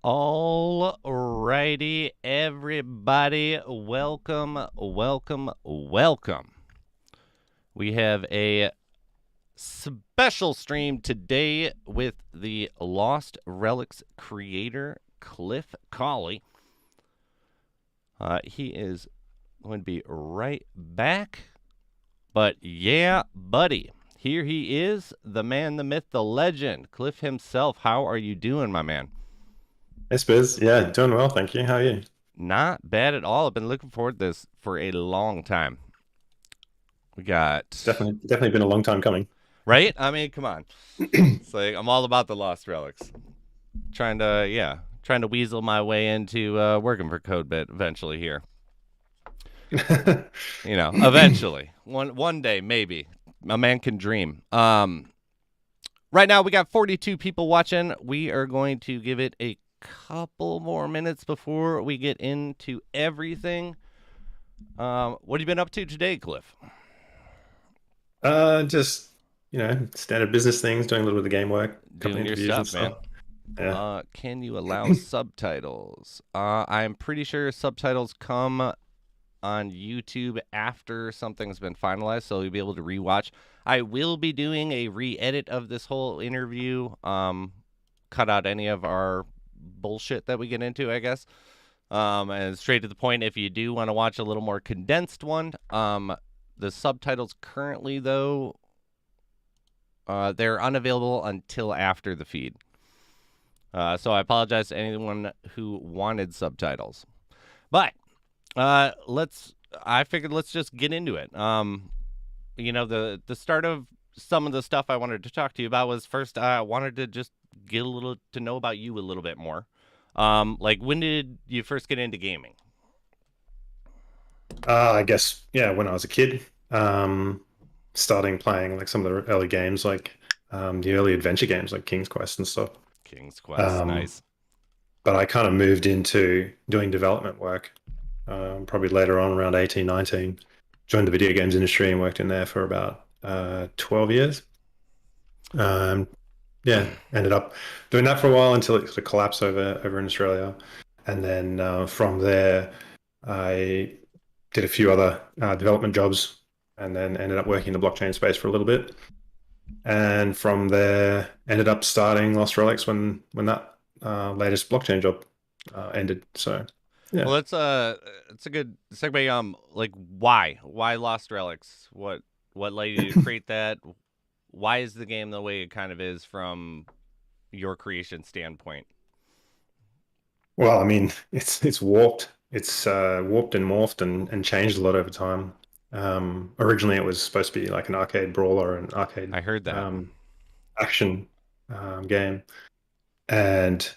All righty, everybody. Welcome. We have a special stream today with the Lost Relics creator, Cliff Cawley. He is going to be right back. But yeah, buddy, here he is, the man, the myth, the legend, Cliff himself. How are you doing, my man? Hey Spiz, yeah, doing well, thank you. How are you? Not bad at all. I've been looking forward to this for a long time. We It's got definitely been a long time coming. right. I mean, come on. It's like I'm all about the Lost Relics. Trying to weasel my way into working for Codebit eventually here. Eventually, one day maybe. A man can dream. Right now we got 42 people watching. We are going to give it a couple more minutes before we get into everything. What have you been up to today, Cliff? Just standard business things, doing a little bit of the game work, a couple Doing of your interviews and stuff, man. stuff. Yeah. Can you allow subtitles? I'm pretty sure subtitles come on YouTube after something's been finalized, so you'll be able to rewatch. I will be doing a re-edit of this whole interview. Cut out any of our bullshit that we get into, I guess. And straight to the point. If you do want to watch a little more condensed one, the subtitles currently though, they're unavailable until after the feed. So I apologize to anyone who wanted subtitles. But I figured let's just get into it. The start of some of the stuff I wanted to talk to you about was first I wanted to just get a little to know about you a little bit more. Like when did you first get into gaming? I guess when I was a kid, starting playing like some of the early games, like the early adventure games like King's Quest and stuff. King's Quest, Um, nice. but I kind of moved into doing development work, probably later on around 18, 19. Joined the video games industry and worked in there for about 12 years. Um, yeah, ended up doing that for a while until it sort of collapsed over in Australia, and then from there, I did a few other development jobs, and then ended up working in the blockchain space for a little bit, and from there ended up starting Lost Relics when that latest blockchain job ended. So yeah. Well, that's a good segue. Like why Lost Relics? What led you to create that? Why is the game the way it kind of is from your creation standpoint? Well, I mean, it's warped. It's warped and morphed and changed a lot over time. Originally, it was supposed to be like an arcade brawler, an arcade I heard that. action game, and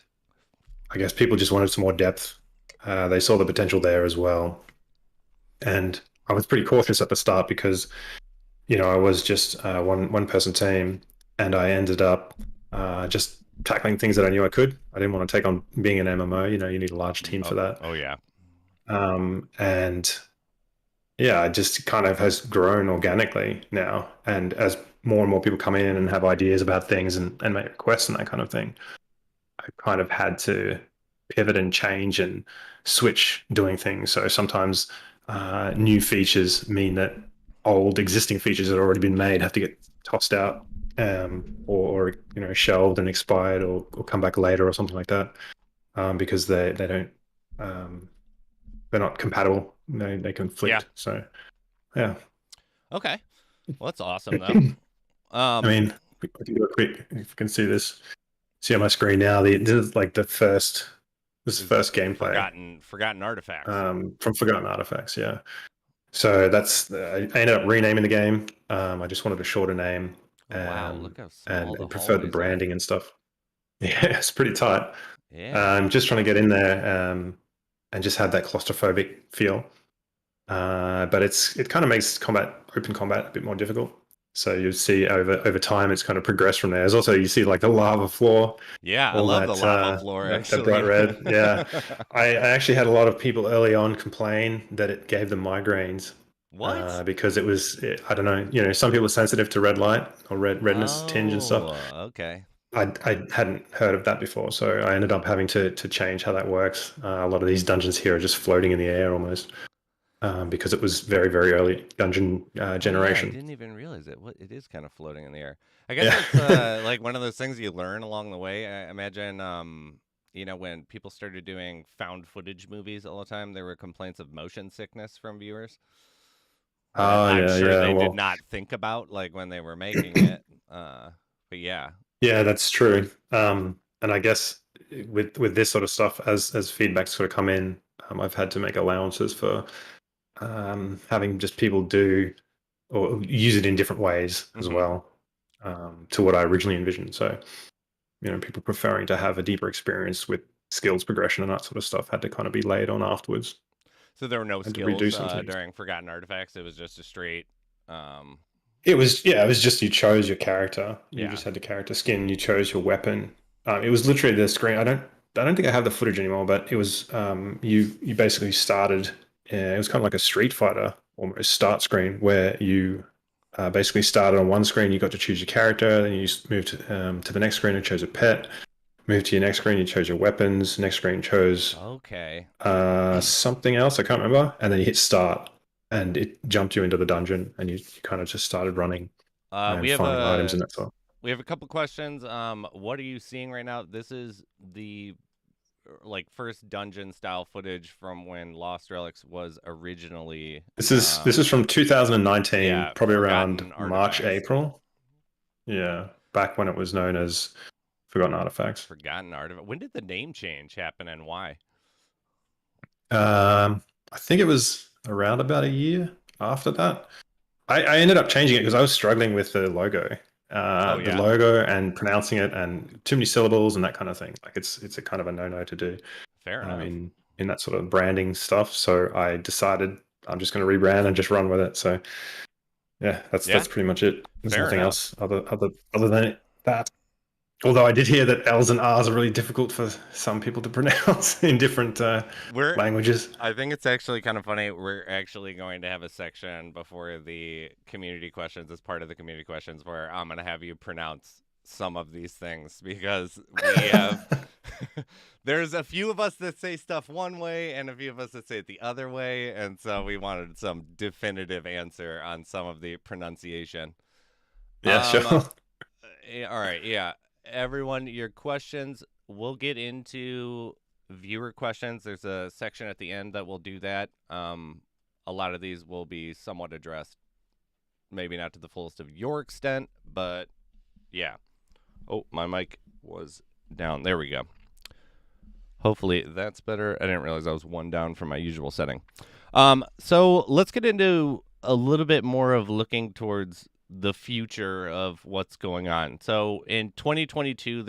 I guess people just wanted some more depth. They saw the potential there as well, and I was pretty cautious at the start because I was just one person team, and I ended up just tackling things that I knew I could. I didn't want to take on being an MMO. You need a large team Oh, for that. oh yeah. And yeah, it just kind of has grown organically now. And as more and more people come in and have ideas about things and make requests and that kind of thing, I kind of had to pivot and change and switch doing things. So sometimes new features mean that old existing features that have already been made have to get tossed out, or shelved and expired, or come back later or something like that, because they don't they're not compatible. They Yeah. conflict. So yeah. Okay. Well, that's awesome though. I mean, I can do a quick. If you can see on my screen now, this is like this is first gameplay Forgotten artifacts. from Forgotten Artifacts. Yeah. So I ended up renaming the game. I just wanted a shorter name, Oh wow, look how small the and preferred the hallways are. branding and stuff. Yeah, it's pretty tight. Yeah. I'm just trying to get in there, and just have that claustrophobic feel. But it kind of makes open combat a bit more difficult. So you see over time, it's kind of progressed from there. There's also, you see like the lava floor, Yeah, I all love the lava floor that bright actually. red. Yeah, I actually had a lot of people early on complain that it gave them migraines, What? because I don't know, some people are sensitive to red light or redness tinge and stuff. Oh, okay. I hadn't heard of that before, so I ended up having to change how that works. A lot of these dungeons here are just floating in the air almost, because it was very, very early dungeon Oh yeah, I generation. didn't even realize it. What it is kind of floating in the air. I guess Yeah. it's like one of those things you learn along the way. I imagine when people started doing found footage movies all the time, there were complaints of motion sickness from viewers that Oh I'm yeah, sure yeah. they did Well, not think about like when they were making it. But yeah. yeah, that's true. And I guess with this sort of stuff, as feedback sort of come in, I've had to make allowances for having just people do or use it in different ways as Hmm. well, to what I originally envisioned. So, people preferring to have a deeper experience with skills progression and that sort of stuff had to kind of be laid on afterwards. So there were no Had to skills redo some things. during Forgotten Artifacts. It was just a straight, um, It was, yeah, it was just you chose your character. You yeah, just had the character skin. You chose your weapon. It was literally the screen. I don't think I have the footage anymore, but it was you basically started. It was kind of like a Street Fighter almost start screen where you basically started on one screen. You got to choose your character. Then you moved to the next screen and chose a pet. Moved to your next screen. You chose your weapons. Next screen chose okay. something else. I can't remember. And then you hit start, and it jumped you into the dungeon, and you kind of just started running We and have finding items a and that sort. we have a couple questions. What are you seeing right now? This is the like first dungeon style footage from when Lost Relics was originally This is from 2019, yeah, probably around Forgotten March, Artifacts. April. Yeah, back when it was known as Forgotten Artifacts. Forgotten Artifact. When did the name change happen and why? I think it was around about a year after that. I ended up changing it because I was struggling with Oh the yeah, logo and pronouncing it, and too many syllables and that kind of thing. Like it's a kind of a no to do fair enough. in that sort of branding stuff. So I decided I'm just going to rebrand and just run with it. So yeah, Yeah, that's pretty much it. There's fair nothing enough. else other than that. Although I did hear that L's and R's are really difficult for some people to pronounce in different We're languages. I think it's actually kind of funny. We're actually going to have a section before the community questions as part of the community questions where I'm going to have you pronounce some of these things because we have there's a few of us that say stuff one way and a few of us that say it the other way, and so we wanted some definitive answer on some of the pronunciation. Yeah, Um sure. all right, yeah. Everyone, your questions, we'll get into viewer questions. There's a section at the end that will do that. A lot of these will be somewhat addressed, maybe not to the fullest of your extent, but yeah. Oh, my mic was down. There we go. Hopefully that's better. I didn't realize I was one down from my usual setting. So let's get into a little bit more of looking towards the future of what's going on. So in 2022,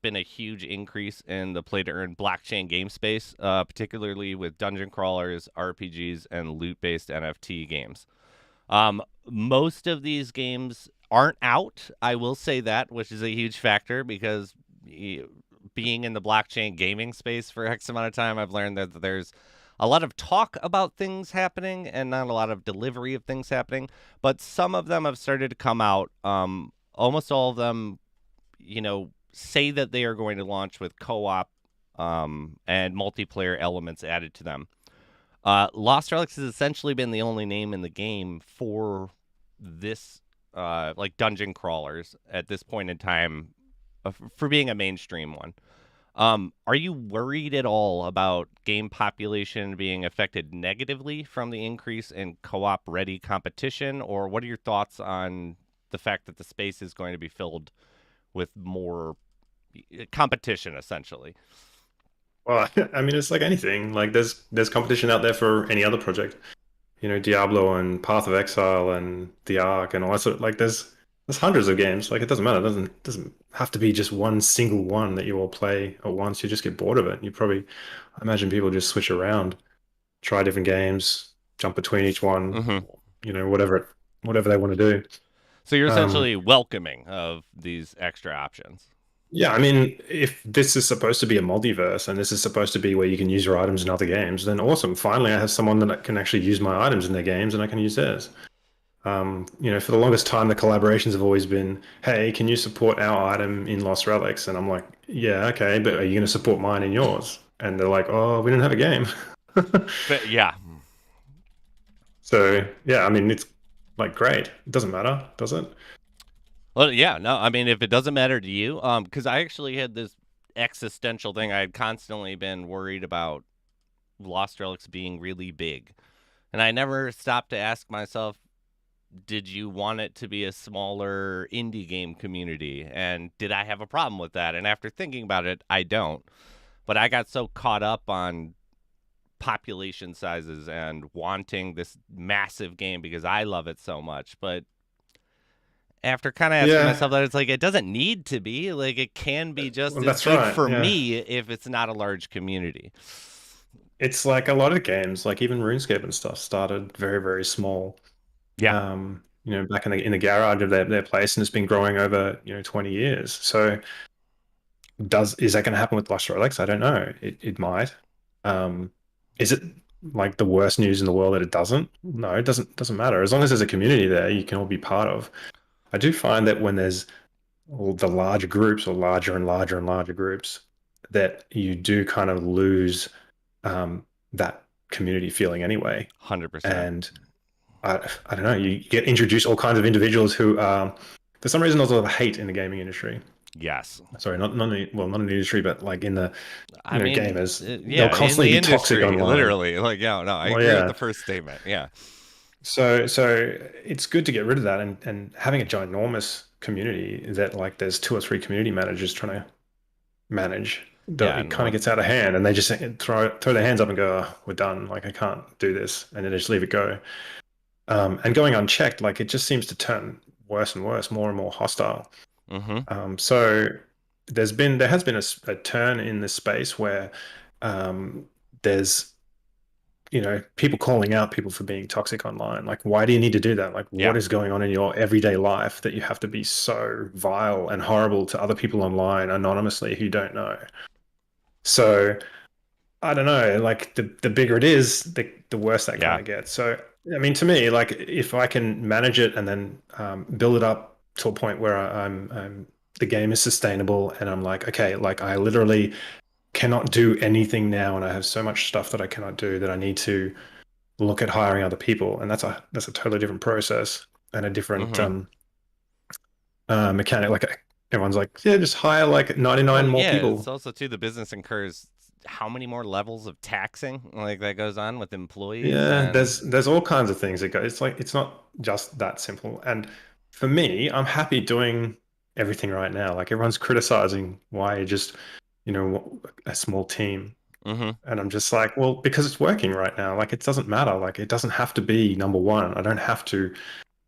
been a huge increase in the play to earn blockchain game space, particularly with dungeon crawlers, RPGs, and loot based NFT games. Most of these games aren't out. I will say that, which is a huge factor because being in the blockchain gaming space for X amount of time, I've learned that there's a lot of talk about things happening and not a lot of delivery of things happening. But some of them have started to come out. Almost all of them, say that they are going to launch with co-op and multiplayer elements added to them. Lost Relics has essentially been the only name in the game for this, like dungeon crawlers at this point in time, for being a mainstream one. Are you worried at all about game population being affected negatively from the increase in co-op ready competition, or what are your thoughts on the fact that the space is going to be filled with more competition, essentially? Well, I mean, it's like anything. Like there's competition out there for any other project. Diablo and Path of Exile and the Ark and all that sort of, like there's hundreds of games. Like it doesn't matter. It doesn't have to be just one single one that you all play at once. You just get bored of it. I imagine people just switch around, try different games, jump between each one, Mm-hmm. whatever they want to do. So you're Um, essentially welcoming of these extra options. yeah, I mean, if this is supposed to be a multiverse and this is supposed to be where you can use your items in other games, then awesome. Finally, I have someone that can actually use my items in their games and I can use theirs. For the longest time, the collaborations have always been, hey, can you support our item in Lost Relics? And I'm like, yeah, okay, but are you going to support mine in yours? And they're like, oh, we don't have a game. But yeah. So yeah, I mean, it's like great. It doesn't matter, does it? Well, yeah, no, I mean, if it doesn't matter to you, because I actually had this existential thing. I had constantly been worried about Lost Relics being really big. And I never stopped to ask myself, did you want it to be a smaller indie game community? And did I have a problem with that? And after thinking about it, I don't. But I got so caught up on population sizes and wanting this massive game because I love it so much. But after kind of asking Yeah, myself that, it's like it doesn't need to be. Like it can be just well, as that's good right. for Yeah, me if it's not a large community. it's like a lot of games, like even RuneScape and stuff, started very, very small. Yeah, Back in the garage of their place, and it's been growing over 20 years. So does is that going to happen with Lost Relics? I don't know. It might. Is it like the worst news in the world that it doesn't? No, it doesn't matter. As long as there's a community there, you can all be part of. I do find that when there's all the larger groups or larger and larger and larger groups, that you do kind of lose that community feeling anyway. 100%. And I don't know, you get introduced all kinds of individuals who for some reason there's a lot of hate in the gaming industry. Yes. Sorry, not in the industry, but like in the I mean, gamers. They'll yeah, in constantly the be toxic industry, online. literally. Like, yeah, no, I Well, agree with the yeah. first statement. Yeah. So it's good to get rid of that, and having a ginormous community that like there's two or three community managers trying to manage. Yeah. It And kind of what, gets out of hand, and they just throw their hands up and go, oh, "We're done. Like I can't do this," and then they just leave it go. And going unchecked, like it just seems to turn worse and worse, more and more hostile. mm-hmm. So there has been a turn in this space where there's people calling out people for being toxic online. Like, why do you need to do that? Like, Yeah. what is going on in your everyday life that you have to be so vile and horrible to other people online anonymously who you don't know? So I don't know, like the bigger it is, the worse that kind Yeah. of gets. So I mean, to me, like if I can manage it and then build it up to a point where I'm the game is sustainable and I'm like, okay, like I literally cannot do anything now, and I have so much stuff that I cannot do that I need to look at hiring other people, and that's a totally different process and a different Mm-hmm. mechanic. Like everyone's like, yeah, just hire like Well, 99 more yeah, it's people. also too the business incurs how many more levels of taxing like that goes on with employees Yeah, and there's all kinds of things that go. It's like it's not just that simple. And for me, I'm happy doing everything right now. Like everyone's criticizing why just, a small team. mm-hmm. And I'm just like, well, because it's working right now. Like it doesn't matter. Like it doesn't have to be number one. I don't have to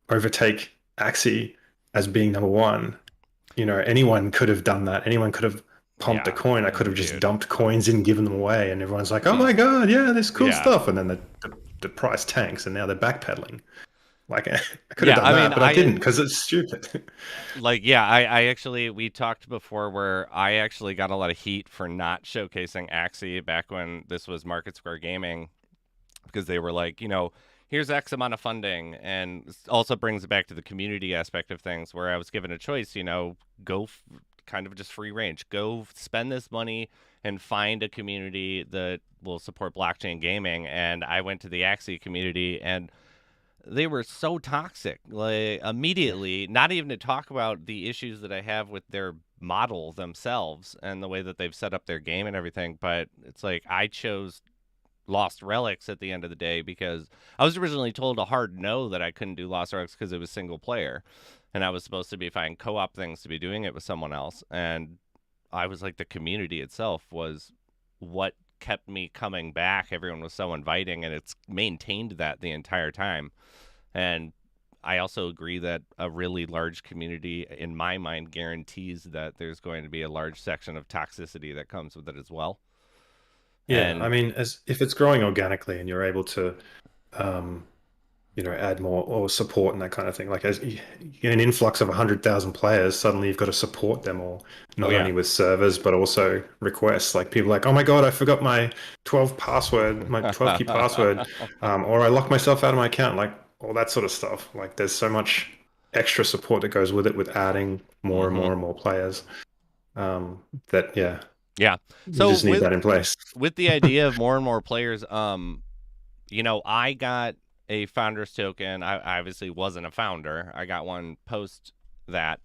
overtake Axie as being number one. Anyone could have done that. Anyone could have pumped a Yeah, coin. I could have just dude. dumped coins in, given them away, and everyone's like, "Oh my god, yeah, this cool Yeah. stuff!" And then the price tanks, and now they're backpedaling. Like I could have Yeah, done I mean, that, but I didn't because it's stupid. like, yeah, I actually, we talked before where I actually got a lot of heat for not showcasing Axie back when this was Market Square Gaming because they were like, here's X amount of funding. And also brings it back to the community aspect of things where I was given a choice, go kind of just free range, go spend this money and find a community that will support blockchain gaming. And I went to the Axie community and they were so toxic like immediately, not even to talk about the issues that I have with their model themselves and the way that they've set up their game and everything, but it's like I chose Lost Relics at the end of the day because I was originally told a hard no that I couldn't do Lost Relics because it was single player and I was supposed to be finding co-op things to be doing it with someone else. And I was like, the community itself was what kept me coming back. Everyone was so inviting and it's maintained that the entire time. And I also agree that a really large community, in my mind, guarantees that there's going to be a large section of toxicity that comes with it as well. Yeah, I And mean, as if it's growing organically and you're able to, um, add more or support and that kind of thing. Like as you get an influx of 100,000 players, suddenly you've got to support them all, oh not yeah, only with servers but also requests. Like people like, oh my god, I forgot my 12 key password, or I locked myself out of my account. Like, all that sort of stuff. Like there's so much extra support that goes with it with adding more and Mm-hmm. more and more players. That yeah, Yeah. you So just need that in place. with the idea of more and more players, I got a founder's token. I obviously wasn't a founder. I got one post that.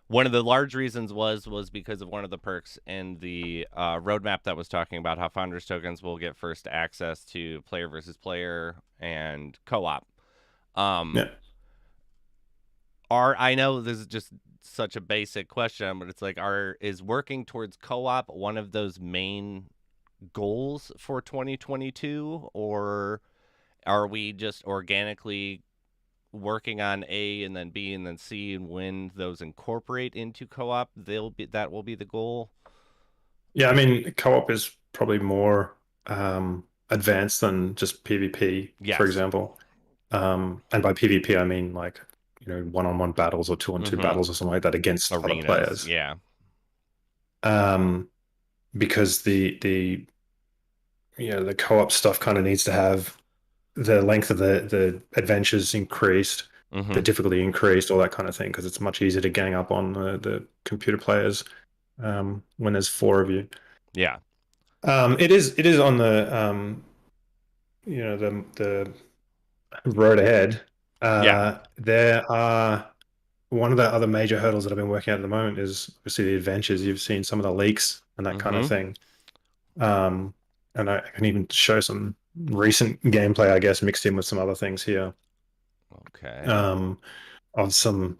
One of the large reasons was because of one of the perks in the roadmap that was talking about how founders tokens will get first access to player versus player and co-op. Um, Yeah. are I know this is just such a basic question, but it's like, is working towards co-op one of those main goals for 2022, or are we just organically working on A and then B and then C, and when those incorporate into co-op, that will be the goal. Yeah, I mean, co-op is probably more advanced than just PvP, for Yes. example. And by PvP, I mean like, one-on-one battles or two-on-two Mm-hmm. battles or something like that against other Arenas. players. Yeah. Um, because the co-op stuff kind of needs to have the length of the adventures increased, the Mm-hmm. difficulty increased, all that kind of thing, because it's much easier to gang up on the computer players when there's four of you. Yeah. It is on the road ahead. Yeah. There are one of the other major hurdles that I've been working at the moment is obviously the adventures. You've seen some of the leaks and that kind of Mm-hmm. thing. Um, and I can even show some recent gameplay, I guess, mixed in with some other things here. Okay. Um, of some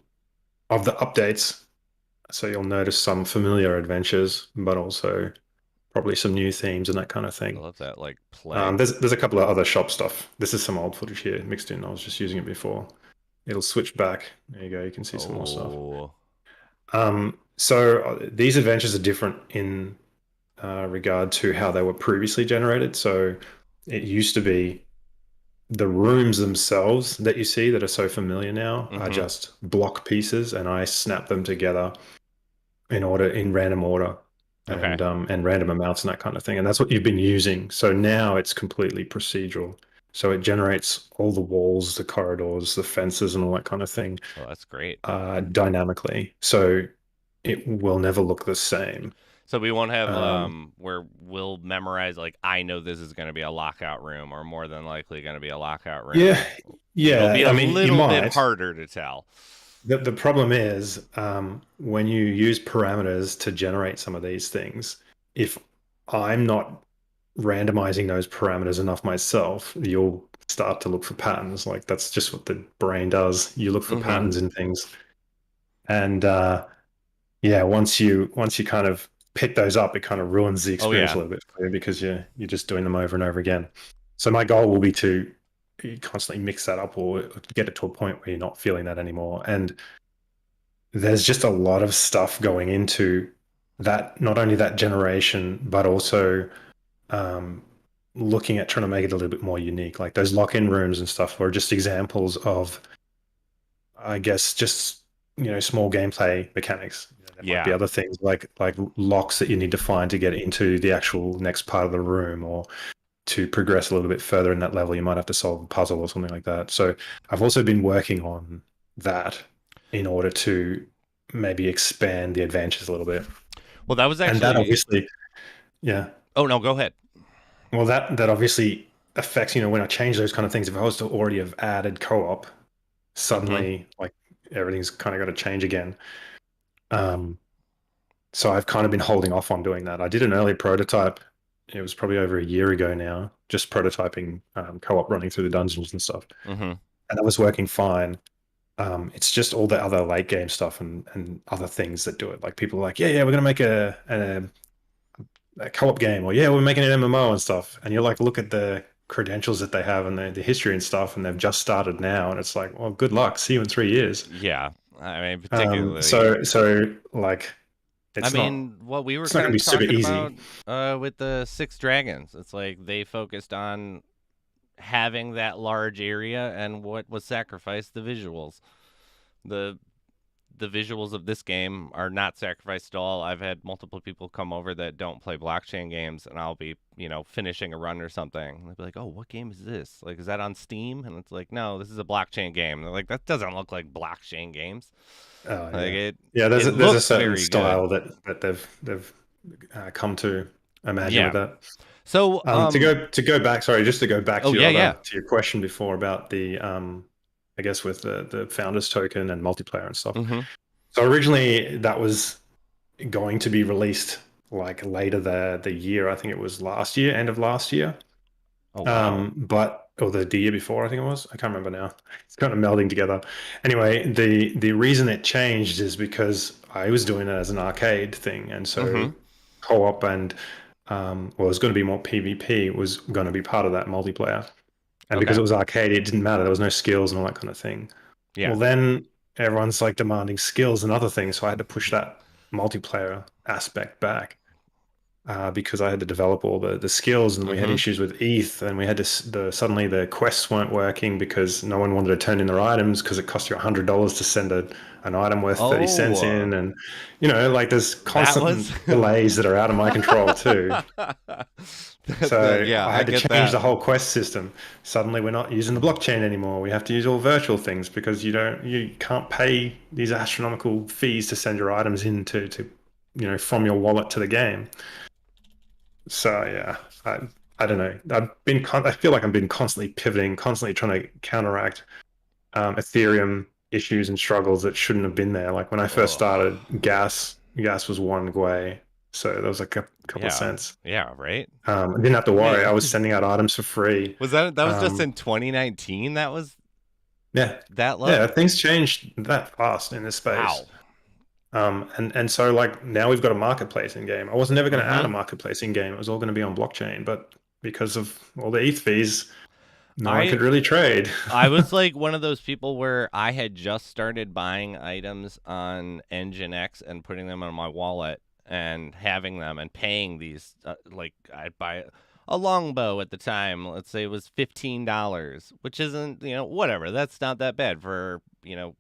of the updates. So you'll notice some familiar adventures, but also probably some new themes and that kind of I thing. love that, like, plague. There's a couple of other shop stuff. This is some old footage here mixed in. I was just using it before. It'll switch back. There you go. You can see some more stuff. Oh. So these adventures are different in regard to how they were previously generated. So it used to be the rooms themselves that you see that are so familiar now are Mm-hmm. just block pieces, and I snap them together in random order Okay. and random amounts and that kind of thing. And that's what you've been using. So now it's completely procedural. So it generates all the walls, the corridors, the fences, and all that kind of thing Oh, that's great. dynamically. So it will never look the same. So we won't have Um, where we'll memorize, like, I know this is going to be a lockout room, or more than likely going to be a lockout yeah, room. It'll be yeah. a I mean, you little bit might. harder to tell. The problem is when you use parameters to generate some of these things, if I'm not randomizing those parameters enough myself, you'll start to look for patterns. Like that's just what the brain does. You look for Mm-hmm. patterns in things. And yeah, once you kind of pick those up, it kind of ruins the Oh experience yeah. a little bit for you because you're just doing them over and over again. So my goal will be to constantly mix that up or get it to a point where you're not feeling that anymore. And there's just a lot of stuff going into that, not only that generation, but also um, looking at trying to make it a little bit more unique. Like those lock-in rooms and stuff are just examples of, I guess, just small gameplay mechanics. There might be Yeah. other things like locks that you need to find to get into the actual next part of the room, or to progress a little bit further in that level, you might have to solve a puzzle or something like that. So I've also been working on that in order to maybe expand the adventures a little bit. Well, that was And that actually. obviously, yeah. Oh no, go ahead. Well, that obviously affects, when I change those kind of things, if I was to already have added co-op, Mm-hmm. suddenly like everything's kind of got to change again. Um, so I've kind of been holding off on doing that. I did an early prototype. It was probably over a year ago now, just prototyping co-op running through the dungeons and stuff. Mm-hmm. And that was working fine. It's just all the other late game stuff and other things that do it. Like people are like, yeah, we're gonna make a co-op game, or yeah, we're making an MMO and stuff. And you're like, look at the credentials that they have and the history and stuff, and they've just started now, and it's like, well, good luck. See you in 3 years. Yeah. I mean, Um, particularly. so so like I it's not mean, what we were it's not kind gonna of be super talking easy. about with the Six Dragons, it's like they focused on having that large area, and what was sacrificed, the visuals. The the visuals of this game are not sacrificed at all. I've had multiple people come over that don't play blockchain games, and I'll be, finishing a run or something. And they'll be like, "Oh, what game is this? Like, is that on Steam?" And it's like, "No, this is a blockchain game." And they're like, "That doesn't look like blockchain games. Oh Like yeah, it, yeah. it There's a looks certain very good." style that they've come to imagine with Yeah. that. So, To go back, sorry, just to go back oh to yeah, yeah. your question before about the I guess with the founders token and multiplayer and stuff. Mm-hmm. So originally that was going to be released like later the year. I think it was last year, end of last year. Oh wow. But or the year before, I think it was. I can't remember now. It's kind of melding together. Anyway, the reason it changed is because I was doing it as an arcade thing, and Mm-hmm. so co-op and well, it was going to be more PvP was going to be part of that multiplayer. And because Okay. it was arcade, it didn't matter. There was no skills and all that kind of thing. Yeah. Well, then everyone's like demanding skills and other things, so I had to push that multiplayer aspect back because I had to develop all the skills, and we had Mm-hmm. issues with ETH, and we had to suddenly the quests weren't working because no one wanted to turn in their items because it cost you $100 to send an item worth 30 cents Oh, in, and like there's that was. constant delays that are out of my control too. So Yeah, I I had to get change that. the whole quest system. Suddenly we're not using the blockchain anymore. We have to use all virtual things because you can't pay these astronomical fees to send your items into from your wallet to the game. So yeah, I don't know. I feel like I've been constantly pivoting, constantly trying to counteract Ethereum issues and struggles that shouldn't have been there. Like when I first Oh, started, gas was one gwei, so there was like a couple of yeah, cents. yeah, right. I didn't have to I worry. I mean, was sending out items for free. that was just Um, in 2019. That was yeah, that yeah. low. Things changed that fast in this space. Wow. And so like now we've got a marketplace in game. I was never going to add Mm-hmm. a marketplace in game. It was all going to be on blockchain, but because of all the ETH fees, no one I could really trade. I was like one of those people where I had just started buying items on Engine X and putting them on my wallet and having them and paying these. Like I'd buy a longbow at the time. Let's say it was $15, which isn't whatever. That's not that bad for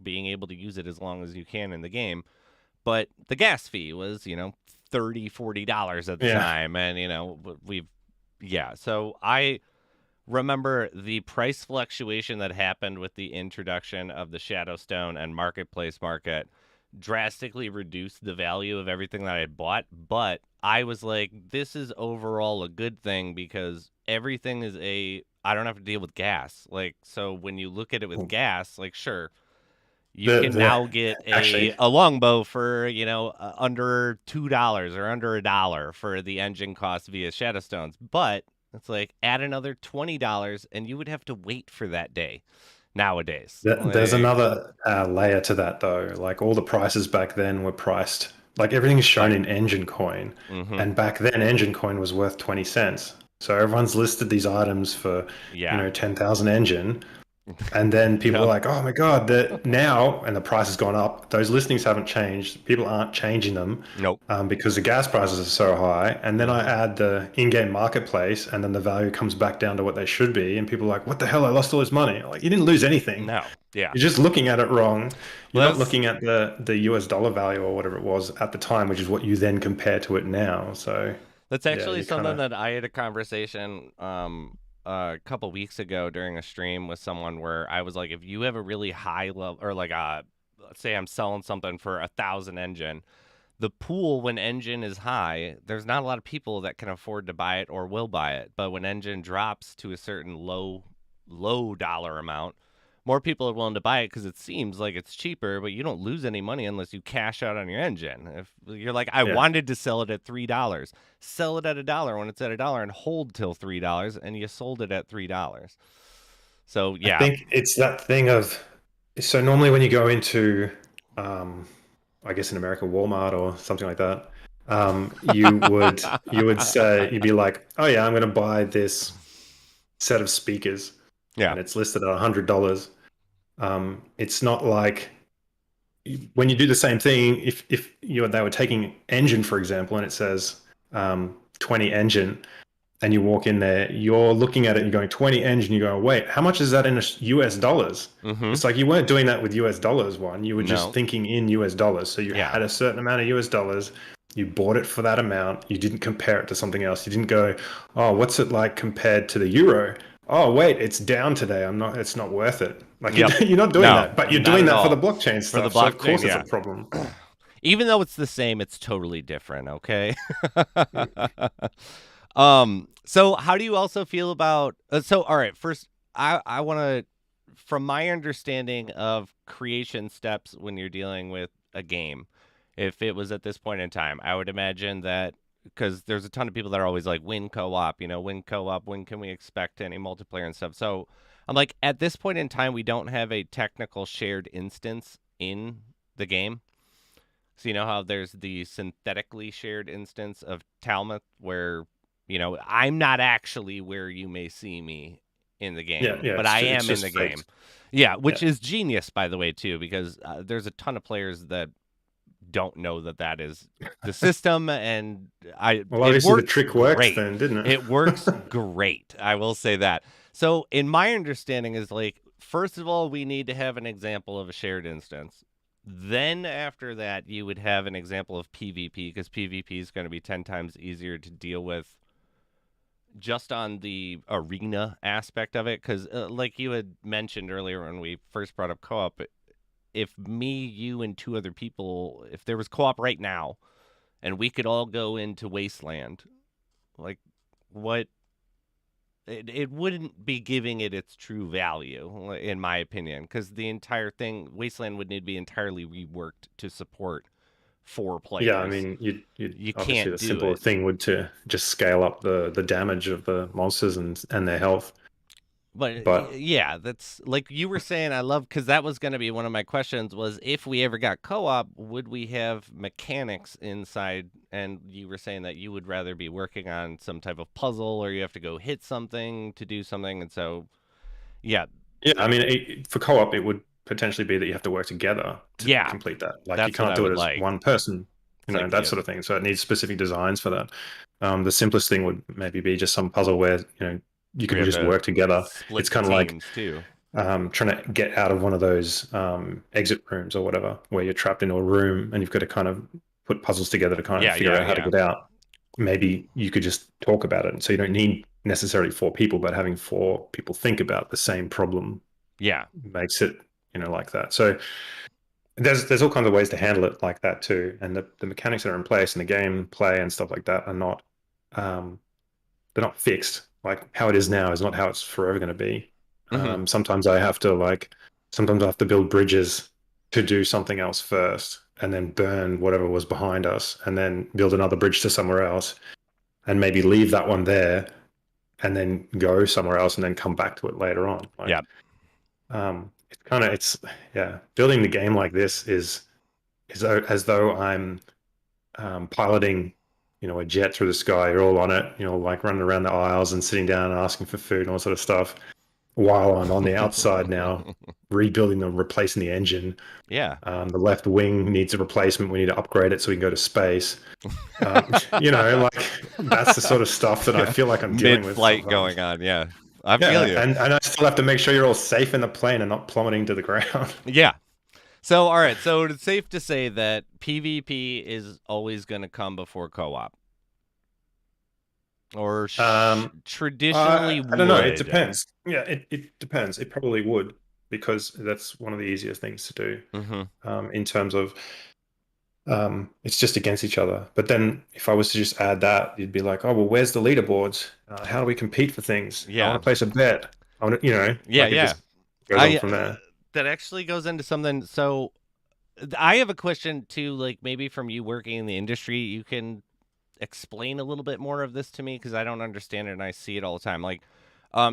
being able to use it as long as you can in the game. But the gas fee was $30-$40 at the Yeah. time, and we've yeah. So I remember the price fluctuation that happened with the introduction of the Shadowstone and Marketplace market drastically reduced the value of everything that I had bought. But I was like, this is overall a good thing because everything is I don't have to deal with gas. Like, so when you look at it with gas, like, sure, you can The now get actually a longbow for under $2 or under $1 for the engine cost via Shadowstones, but it's like add another $20 and you would have to wait for that day nowadays. there's Like, another layer to that though. Like all the prices back then were priced like everything is shown right. in engine coin, Mm-hmm. and back then engine coin was worth 20 cents. So everyone's listed these items for Yeah. 10,000 engine. And then people are Yep. like, "Oh my god!" That now, and the price has gone up. Those listings haven't changed. People aren't changing them Nope. because the gas prices are so high. And then I Mm-hmm. add the in-game marketplace, and then the value comes back down to what they should be. And people are like, "What the hell? I lost all this money!" Like you didn't lose anything. No. Yeah. You're just looking at it wrong. You're Well, not looking at the US dollar value or whatever it was at the time, which is what you then compare to it now. So that's yeah, actually you kind something of that I had a conversation a couple weeks ago during a stream with someone where I was like, if you have a really high level or like let's say I'm selling something for 1,000 engine, the pool when engine is high, there's not a lot of people that can afford to buy it or will buy it. But when engine drops to a certain low dollar amount, more people are willing to buy it because it seems like it's cheaper, but you don't lose any money unless you cash out on your engine. If you're like, I yeah. wanted to sell it at $3, sell it at $1 when it's at $1 and hold till $3, and you sold it at $3. So I yeah, think it's that thing of so normally when you go into um, I guess in America, Walmart or something like that, you would say you'd be like, oh yeah, I'm going to buy this set of speakers, yeah, and it's listed at $100. It's not like when you do the same thing. If they were taking engine for example, and it says 20 engine, and you walk in there, you're looking at it and you're going 20 engine, you're going, wait, how much is that in US dollars? Mm-hmm. It's like you weren't doing that with US dollars one. You were just No. thinking in US dollars. So you Yeah. had a certain amount of US dollars. You bought it for that amount. You didn't compare it to something else. You didn't go, oh, what's it like compared to the euro? Oh, wait, it's down today. It's not worth it. Like Yep. you're not doing No, that, but you're not doing at that for the all. blockchain For the stuff. So of blockchain, course it's a yeah. problem. Even though it's the same, it's totally different, okay? Mm. So how do you also feel about so all right, first I want to from my understanding of creation steps when you're dealing with a game, if it was at this point in time, I would imagine that because there's a ton of people that are always like win co-op, win co-op, when can we expect any multiplayer and stuff. So I'm like at this point in time we don't have a technical shared instance in the game. So you know how there's the synthetically shared instance of Talmuth where, I'm not actually where you may see me in the Yeah, game, yeah, but I it's am in the just game. faked. Yeah, Yeah. which is genius, by the way, too, because there's a ton of players that don't know that that is the system, and Well, it obviously the works trick worked great. then, didn't It works it? great. I will say that. So, in my understanding, is like first of all, we need to have an example of a shared instance. Then after that, you would have an example of PvP because PvP is going to be 10 times easier to deal with just on the arena aspect of it. Because, like you had mentioned earlier when we first brought up co op, if me, you, and two other people, if there was co op right now and we could all go into Wasteland, like what it wouldn't be giving it its true value, in my opinion, because the entire thing, Wasteland, would need to be entirely reworked to support four Yeah, I players. mean, you'd You obviously can't the do simpler it. thing would to just scale up the damage of the monsters and their health. But But yeah, that's like you were saying. I love because that was going to be one of my questions was if we ever got co-op, would we have mechanics inside? And you were saying that you would rather be working on some type of puzzle or you have to go hit something to do something. And so, yeah, yeah, I mean, for co-op, it would potentially be that you have to work together to yeah, complete that. Like you that's what can't I do it would as like. one person, It's like that yeah, sort of thing. So it needs specific designs for that. The simplest thing would maybe be just some puzzle where, you we can have just to work together. It's split the kind of like teams too. trying to get out of one of those exit rooms or whatever, where you're trapped into a room and you've got to kind of put puzzles together to kind of Yeah, figure yeah, out how to yeah, get out. Maybe you could just talk about it. So you don't need necessarily four people, but having four people think about the same problem yeah. makes it, like that. So there's all kinds of ways to handle it like that too. And the mechanics that are in place and the game play and stuff like that are not um, they're not fixed. Like how it is now is not how it's forever going to be. Hmm. Sometimes I have to sometimes I have to build bridges to do something else first, and then burn whatever was behind us, and then build another bridge to somewhere else, and maybe leave that one there, and then go somewhere else, and then come back to it later on. Yeah. Like, it's yeah, building the game like this is as though I'm piloting, a jet through the sky. You're all on it, like running around the aisles and sitting down and asking for food and all sort of stuff. While I'm on the outside now, rebuilding them, replacing the engine. Yeah. The left wing needs a replacement. We need to upgrade it so we can go to space. Like that's the sort of stuff that I Yeah. feel like I'm dealing with Mid-flight sometimes. going on. Yeah. I feel Yeah, you. and I still have to make sure you're all safe in the plane and not plummeting to the ground. Yeah. So, all right. So it's safe to say that PvP is always going to come before co-op, or Um, traditionally I don't know. It would. depends. Yeah, it depends. It probably would because that's one of the easiest things to do Hmm. in terms of it's just against each other. But then if I was to just add that, you'd be like, oh, well, where's the leaderboards? How do we compete for things? I want Yeah. to place a bet. I want to, Yeah. like it Yeah. just goes on I from there. that actually goes into something. So I have a question too. Like maybe from you working in the industry, you can explain a little bit more of this to me because I don't understand it and I see it all the time. Like,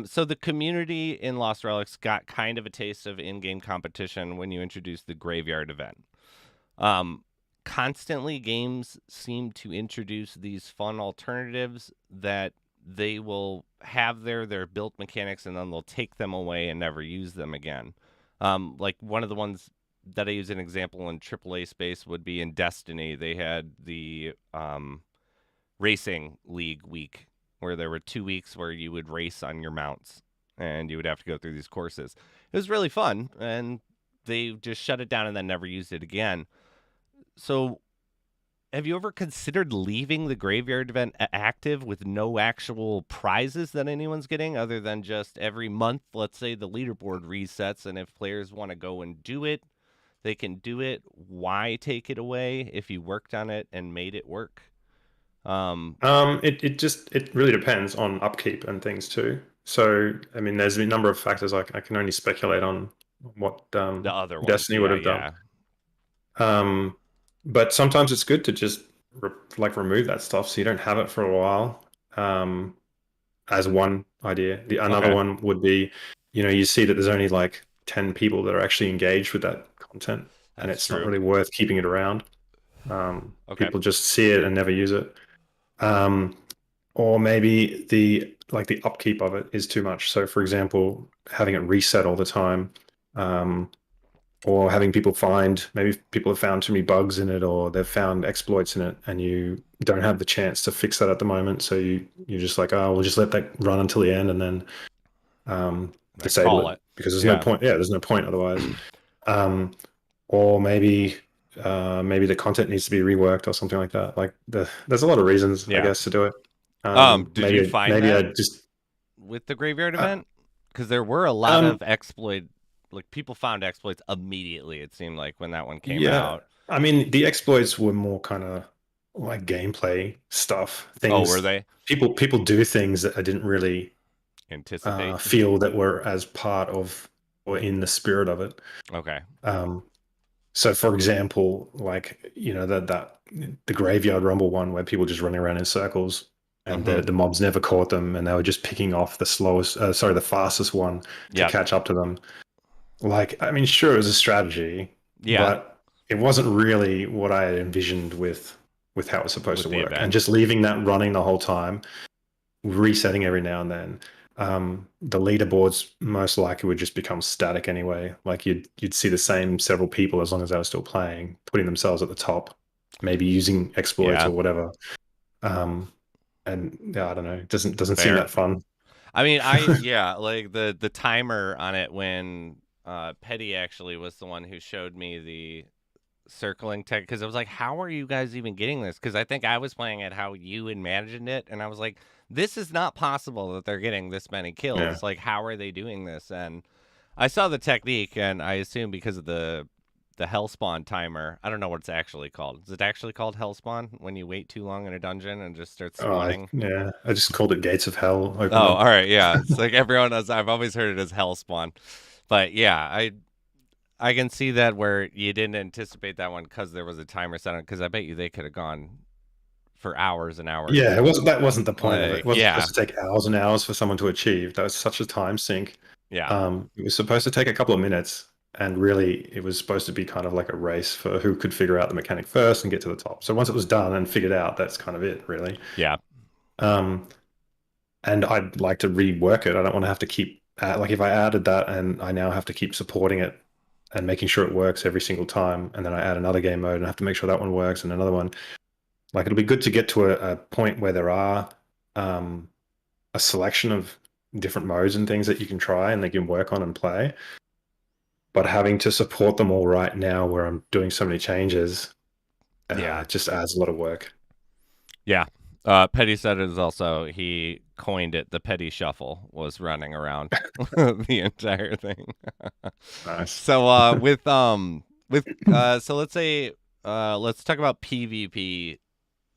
so the community in Lost Relics got kind of a taste of in-game competition when you introduced the graveyard event. Um, Constantly, games seem to introduce these fun alternatives that they will have their built mechanics and then they'll take them away and never use them again. Like one of the ones that I use an example in AAA space would be in Destiny. They had the racing league week where there were 2 weeks where you would race on your mounts and you would have to go through these courses. It was really fun, and they just shut it down and then never used it again. So, have you ever considered leaving the graveyard event active with no actual prizes that anyone's getting other than just every month, let's say the leaderboard resets, and if players want to go and do it, they can do it. Why take it away if you worked on it and made it work? Um, It really depends on upkeep and things too. So, I mean, there's a number of factors. I can only speculate on what the other ones, Destiny would yeah, have done. yeah. Um, but sometimes it's good to just remove that stuff so you don't have it for a while. As one idea. The another Okay, one would be, you see that there's only like 10 people that are actually engaged with that content, and that's it's not true. really worth keeping it around. Okay, People just see it and never use it. Um, or maybe the upkeep of it is too much. So, for example, having it reset all the time, um, or having people maybe people have found too many bugs in it, or they've found exploits in it, and you don't have the chance to fix that at the moment. So you're just like, oh, we'll just let that run until the end, and then I disable call it it. because there's no Yeah. point. Yeah, there's no point otherwise. Um, or maybe the content needs to be reworked or something like that. There's a lot of reasons, I Yeah. guess, to do it. Did you find Maybe I that just with the graveyard uh, event? Because there were a lot um of exploit, like people found exploits immediately. It seemed like when that one came yeah. out. I mean, the exploits were more kind of like gameplay stuff. Oh, were Things they people do things that I didn't really anticipate? feel that were as part of or in the spirit of it. Okay. Um, So, for example, the graveyard rumble one where people just running around in circles and Mm-hmm. the mobs never caught them and they were just picking off the fastest one to Yep. catch up to them. Like, I mean, sure, it was a strategy, Yeah. but it wasn't really what I had envisioned with how it was supposed to With the work. And event. just leaving that running the whole time, resetting every now and then. The leaderboards most likely would just become static anyway. Like you'd see the same several people as long as they were still playing, putting themselves at the top, maybe using exploits Yeah. or whatever. Um, and yeah, I don't know. It doesn't seem Fair. that fun. I mean, yeah, like the timer on it when Petty actually was the one who showed me the circling tech because I was like, how are you guys even getting this? Because I think I was playing it how you imagined it, and I was like, this is not possible that they're getting this many Yeah. kills. Like, how are they doing this? And I saw the technique, and I assume because of the hellspawn timer. I don't know what it's actually called. Is it actually called hellspawn when you wait too long in a dungeon and just starts spawning? Yeah. I just called it Gates of Hell. Oh, Open all them. right, yeah. It's like everyone has. I've always heard it as hellspawn, but yeah, I can see that where you didn't anticipate that one because there was a timer set on. Because I bet you they could have gone for hours and hours. Yeah, it wasn't that wasn't the point of it. It Like, wasn't yeah, supposed to take hours and hours for someone to achieve. That was such a time sink. yeah, It was supposed to take a couple of minutes, and really, it was supposed to be kind of like a race for who could figure out the mechanic first and get to the top. So once it was done and figured out, that's kind of it, really. yeah, Um, and I'd like to rework it. I don't want to have to keep like if I added that and I now have to keep supporting it and making sure it works every single time, and then I add another game mode and I have to make sure that one works and another one. Like it'll be good to get to a point where there are um, a selection of different modes and things that you can try and they can work on and play. But having to support them all right now, where I'm doing so many changes, yeah, just adds a lot of work. yeah. Petty said it is also he coined it. The Petty Shuffle was running around the entire thing. Nice. So so let's say let's talk about PvP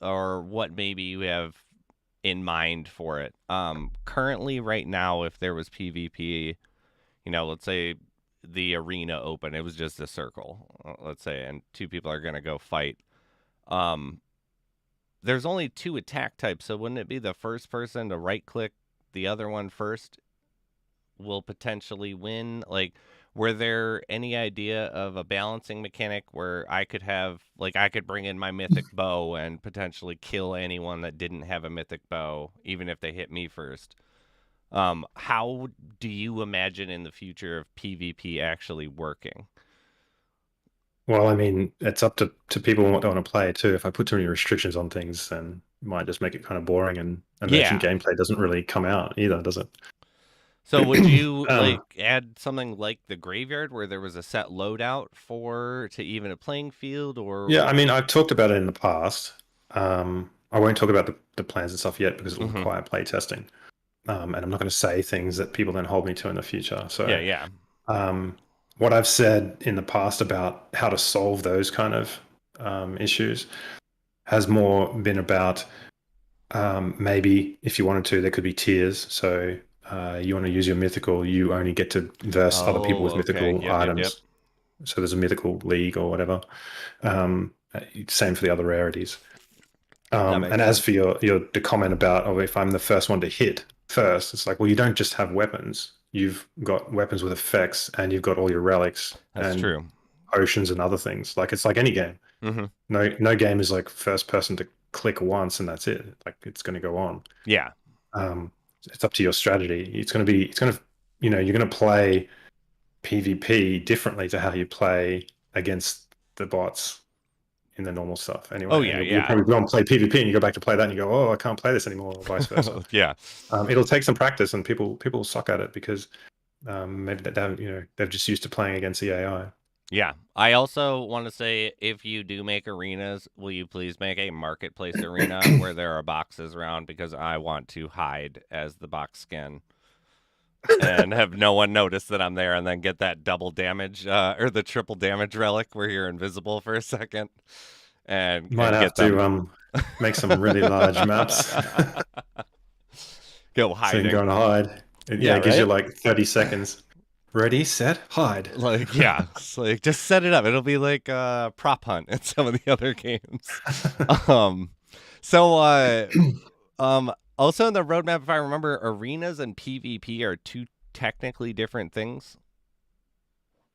or what maybe you have in mind for it. Currently, right now, if there was PvP, let's say the arena open, it was just a circle, let's say, and two people are gonna go fight. Um, there's only two attack types, so wouldn't it be the first person to right click the other one first will potentially win? Like, were there any idea of a balancing mechanic where I could have, like, I could bring in my mythic bow and potentially kill anyone that didn't have a mythic bow, even if they hit me first? How do you imagine in the future of PvP actually working? Well, I mean, it's up to people and what they want to play too. If I put too many restrictions on things, then it might just make it kind of boring, and emergent Yeah. gameplay doesn't really come out either, does So would it? you like add something like the graveyard where there was a set loadout for to even a playing field, or Yeah, I mean, I've talked about it in the past. I won't talk about the plans and stuff yet because it'll Mhm. require play testing. And I'm not going to say things that people then hold me to in the future. Yeah, So, yeah. um, what I've said in the past about how to solve those kind of issues has more been about maybe if you wanted to, there could be tiers. So, you want to use your mythical, you only get to verse other people Oh, with okay. mythical Yep, yep, yep. items. So, there's a mythical league or whatever. Same for the other rarities. That And makes as for sense. your the comment about, oh, if I'm the first one to hit first, it's like, well, you don't just have weapons. You've got weapons with effects, and you've got all your relics That's and true. potions and other things. Like it's like any game. Mhm. No game is like first person to click once and that's it. Like it's going to go on. Yeah. Um, it's up to your strategy. It's going to, you're going to play PvP differently to how you play against the bots in the normal stuff Oh anyway. And yeah, you'll yeah. probably go and play PvP and you go back to play that and you go, oh, I can't play this anymore, or vice versa. Yeah. It'll take some practice, and people suck at it because maybe they haven't, they're just used to playing against the AI. Yeah. I also want to say if you do make arenas, will you please make a marketplace arena where there are boxes around because I want to hide as the box skin and have no one notice that I'm there and then get that double damage or the triple damage relic where you're invisible for a second Might and have get them. to make some really large maps Go so you can hiding. go and hide. Yeah, It gives you right? like 30 seconds. Ready, set, hide. Like, yeah, it's like just set it up. It'll be like prop hunt in some of the other games. Um, so also in the roadmap, if I remember, arenas and PvP are two technically different things,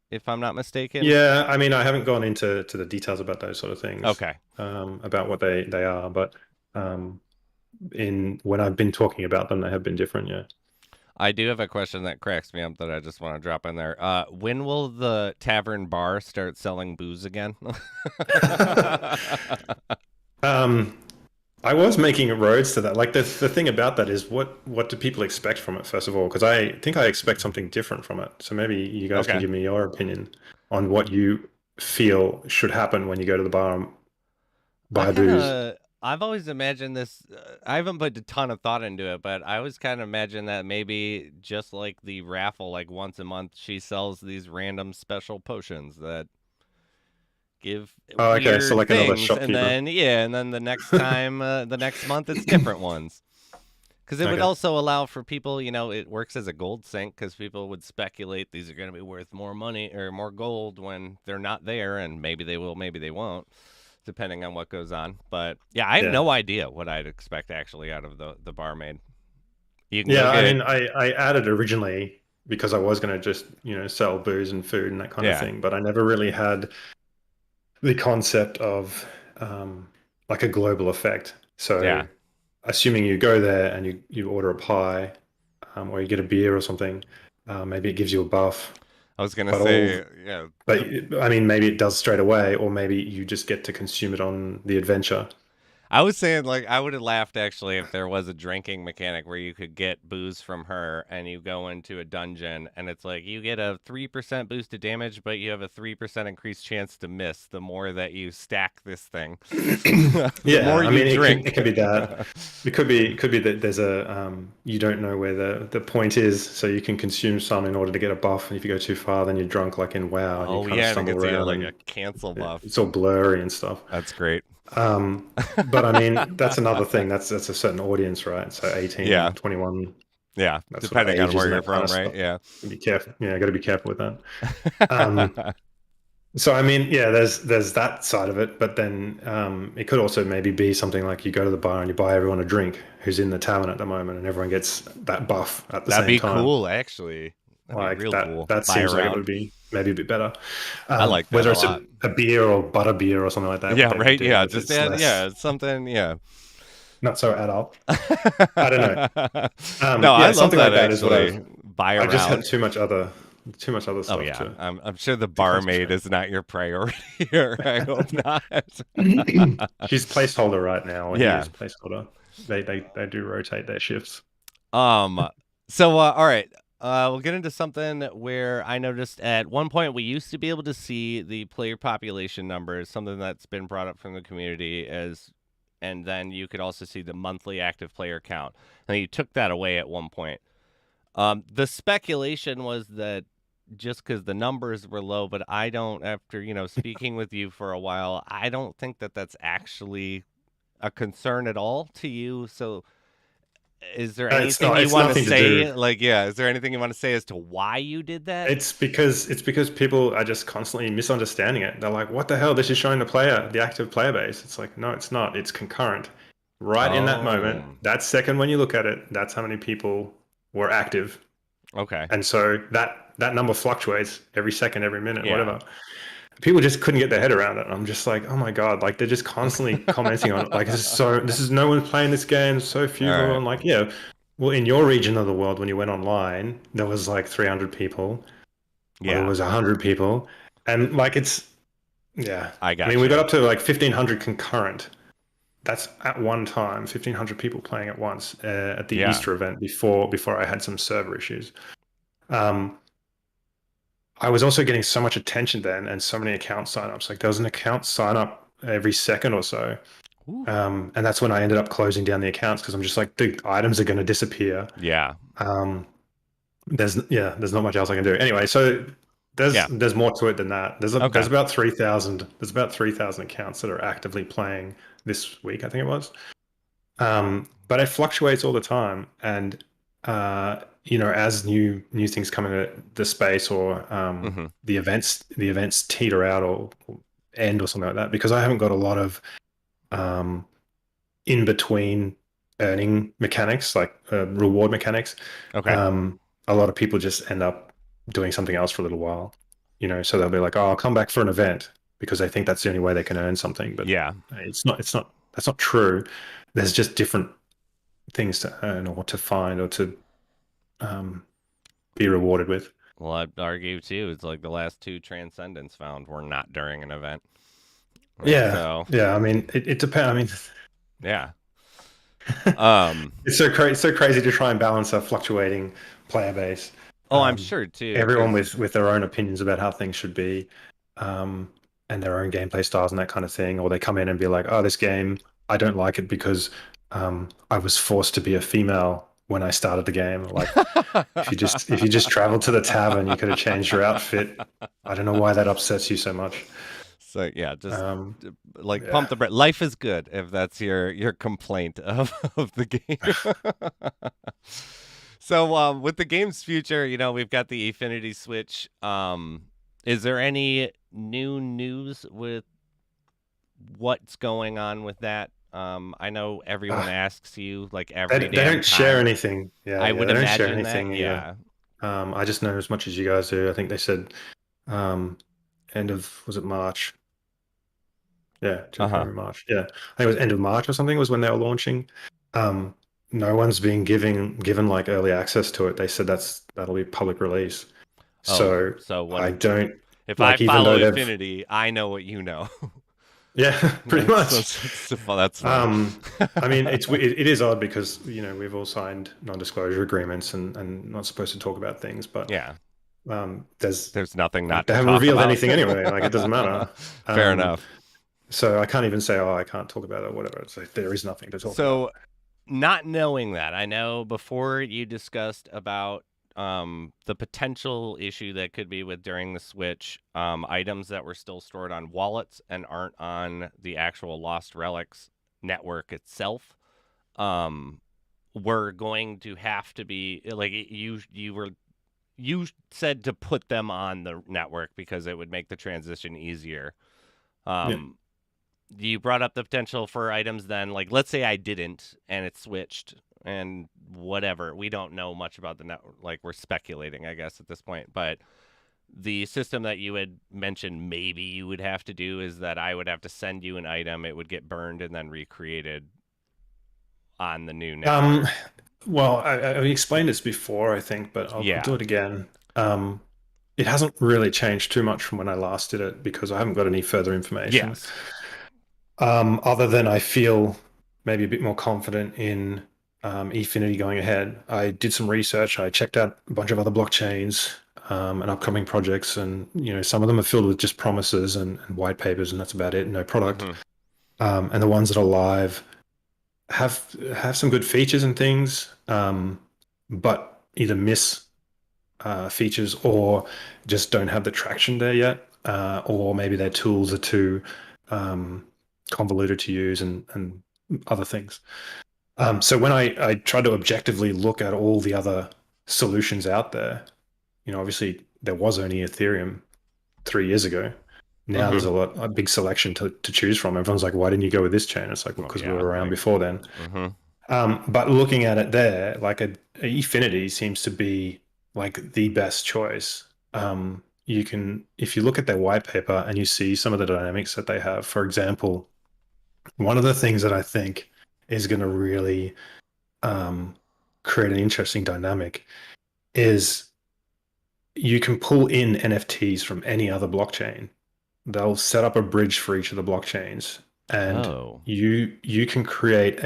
if I'm not mistaken. Yeah, I mean, I haven't gone into the details about those sort of things, Okay. about what they are, but um, in when I've been talking about them, they have been different. Yeah. I do have a question that cracks me up that I just want to drop in there. When will the tavern bar start selling booze again? um, I was making roads to that. Like the thing about that is what do people expect from it, first of all? Because I think I expect something different from it. So maybe you guys can Okay. give me your opinion on what you feel should happen when you go to the bar and I buy kind booze. of I've always imagined this. I haven't put a ton of thought into it, but I always kind of imagine that maybe just like the raffle, like once a month, she sells these random special potions that give Oh, okay. So weird like another things, and shopkeeper. then yeah, and then the next time, the next month, it's different ones. Because it would Okay. also allow for people, it works as a gold sink because people would speculate these are going to be worth more money or more gold when they're not there, and maybe they will, maybe they won't, depending on what goes on. But yeah, I have Yeah. no idea what I'd expect actually out of the barmaid. You can go Yeah. I get mean, I added originally because I was going to just, sell booze and food and that kind of yeah, thing, but I never really had the concept of like a global effect. So yeah. assuming you go there and you order a pie, or you get a beer or something, maybe it gives you a buff. I was gonna But all, say yeah. but I mean, maybe it does straight away, or maybe you just get to consume it on the adventure. I was saying like I would have laughed actually if there was a drinking mechanic where you could get booze from her and you go into a dungeon and it's like you get a 3% boost to damage, but you have a 3% increased chance to miss the more that you stack this thing. The more Yeah, I you mean, it drink. can be that. It could be that there's a you don't know where the point is, so you can consume some in order to get a buff, and if you go too far, then you're drunk like in WoW, and you Oh kind of yeah, and it stumble gets you around, like a and cancel buff. it's all blurry and stuff. That's great. But I mean, that's another thing. That's a certain audience, right? So Yeah. 18, 21, Yeah. that sort of Depending on ages where and you're that kind from, of right? stuff. Yeah. Be careful. Yeah, got to be careful with that. Um, so I mean, yeah, there's that side of it, but then it could also maybe be something like you go to the bar and you buy everyone a drink who's in the tavern at the moment, and everyone gets that buff at the That'd same be time. cool, actually. That'd be Like real that, cool. that Buy seems like it would around. be maybe a bit better. I like that Whether a it's lot. a beer or butter beer or something like that, what Yeah, they would right. do Yeah, if just it's add, less yeah, it's something. Yeah. not so adult. I don't know. No, I Yeah, love something that like that is what actually. Buy I just had around. too much other too much other Oh stuff yeah, to I'm sure the barmaid concentrate. is not your priority here. I hope not. She's placeholder right now, or he Yeah. is placeholder. They do rotate their shifts. Um. So all right. We'll get into something where I noticed at one point we used to be able to see the player population numbers, something that's been brought up from the community as, and then you could also see the monthly active player count. And you took that away at one point. The speculation was that just because the numbers were low, but I don't, after, speaking with you for a while, I don't think that that's actually a concern at all to you. So is there It's anything not. you It's want to nothing to do. say? Like, yeah, is there anything you want to say as to why you did that? It's because people are just constantly misunderstanding it. They're like, "What the hell? This is showing the active player base." It's like, no, it's not. It's concurrent. Right in that moment, Oh, that second when you look at it, that's how many people were active, okay. and so that number fluctuates every second, every minute, Yeah. whatever. People just couldn't get their head around it. And I'm just like, oh my god, like they're just constantly commenting on it. Like this is no one's playing this game. So All few people. right. I'm like, yeah. Well, in your region of the world, when you went online, there was like 300 people, or there Yeah, was 100 people, and like it's yeah. I I mean, got we got you. up to like 1,500 concurrent. That's at one time, 1,500 people playing at once at the Yeah. Easter event before I had some server issues. Um, I was also getting so much attention then and so many account signups. Like there was an account sign up every second or so. Ooh. And that's when I ended up closing down the accounts because I'm just like, the items are going to disappear. Yeah. Um, there's not much else I can do. Anyway, so Yeah. there's more to it than that. There's Okay. about 3,000 accounts that are actively playing this week, I think it was. But it fluctuates all the time, and as new things come into the space, or Mm-hmm. the events teeter out or end or something like that, because I haven't got a lot of um, in between earning mechanics, like reward mechanics. Okay. Um, a lot of people just end up doing something else for a little while, so they'll be like, "Oh, I'll come back for an event," because they think that's the only way they can earn something. But Yeah. it's not that's not true. There's just different things to earn or to find or to um, be rewarded with. Well, I'd argue too. It's like the last two transcendents found were not during an event. Right. Yeah, So yeah. I mean, it depends. I mean, yeah. Um. it's so crazy to try and balance a fluctuating player base. Oh, I'm Um, sure too. Everyone Because with their own opinions about how things should be, um, and their own gameplay styles and that kind of thing. Or they come in and be like, "Oh, this game, I don't like it because I was forced to be a female when I started the game." Like, if you just traveled to the tavern, you could have changed your outfit. I don't know why that upsets you so much. so yeah, just Um, like pump yeah. the brakes. Life is good if that's your complaint of of the game. So with the game's future, we've got the Efinity Switch. Is there any new news with what's going on with that? I know everyone Uh, asks you like they, every they damn don't share time. anything. Yeah, I yeah, would they don't share imagine that. anything either. Yeah. I just know as much as you guys do. I think they said um, end of was it March? Yeah, Uh Jan, huh. February, March. Yeah, I think it was end of March or something was when they were launching. Um, no one's been given like early access to it. They said that'll be public release. Oh, So so I when don't if I like, even follow though they've Efinity, I know what you know. yeah, pretty much. That's funny. Um, I mean, it is odd because we've all signed non-disclosure agreements and not supposed to talk about things, but Yeah. there's There's nothing like not they to haven't talk revealed about. anything anyway. Like it doesn't matter. Fair Um, enough. so I can't even say, oh, I can't talk about it or whatever. It's like there is nothing to talk about. So, not knowing that, I know before you discussed about the potential issue that could be with during the switch, items that were still stored on wallets and aren't on the actual Lost Relics network itself. Um, were going to have to be like you said to put them on the network because it would make the transition easier. Yeah. Um, you brought up the potential for items then, like let's say I didn't and it switched and whatever. We don't know much about the network. Like we're speculating, I guess, at this point. But the system that you had mentioned maybe you would have to do is that I would have to send you an item, it would get burned and then recreated on the new network. Um, well, I explained this before, I think, but I'll do Yeah. it again. Um, it hasn't really changed too much from when I last did it because I haven't got any further information. Yes. Other than I feel maybe a bit more confident in Efinity going ahead. I did some research. I checked out a bunch of other blockchains and upcoming projects, and some of them are filled with just promises and white papers, and that's about it. No product. Hmm. And the ones that are live have some good features and things, but either miss features or just don't have the traction there yet, or maybe their tools are too um, convoluted to use and other things. So when I tried to objectively look at all the other solutions out there, obviously there was only Ethereum 3 years ago. Now there's Hmm. a big selection to choose from. Everyone's like, why didn't you go with this chain? It's like, well, Oh because we yeah. were around Like. before then. Hmm. But looking at it there, like a Efinity seems to be like the best choice. You can, if you look at their white paper and you see some of the dynamics that they have, for example, one of the things that I think is going to really um, create an interesting dynamic is you can pull in NFTs from any other blockchain. They'll set up a bridge for each of the blockchains, and Oh. you can create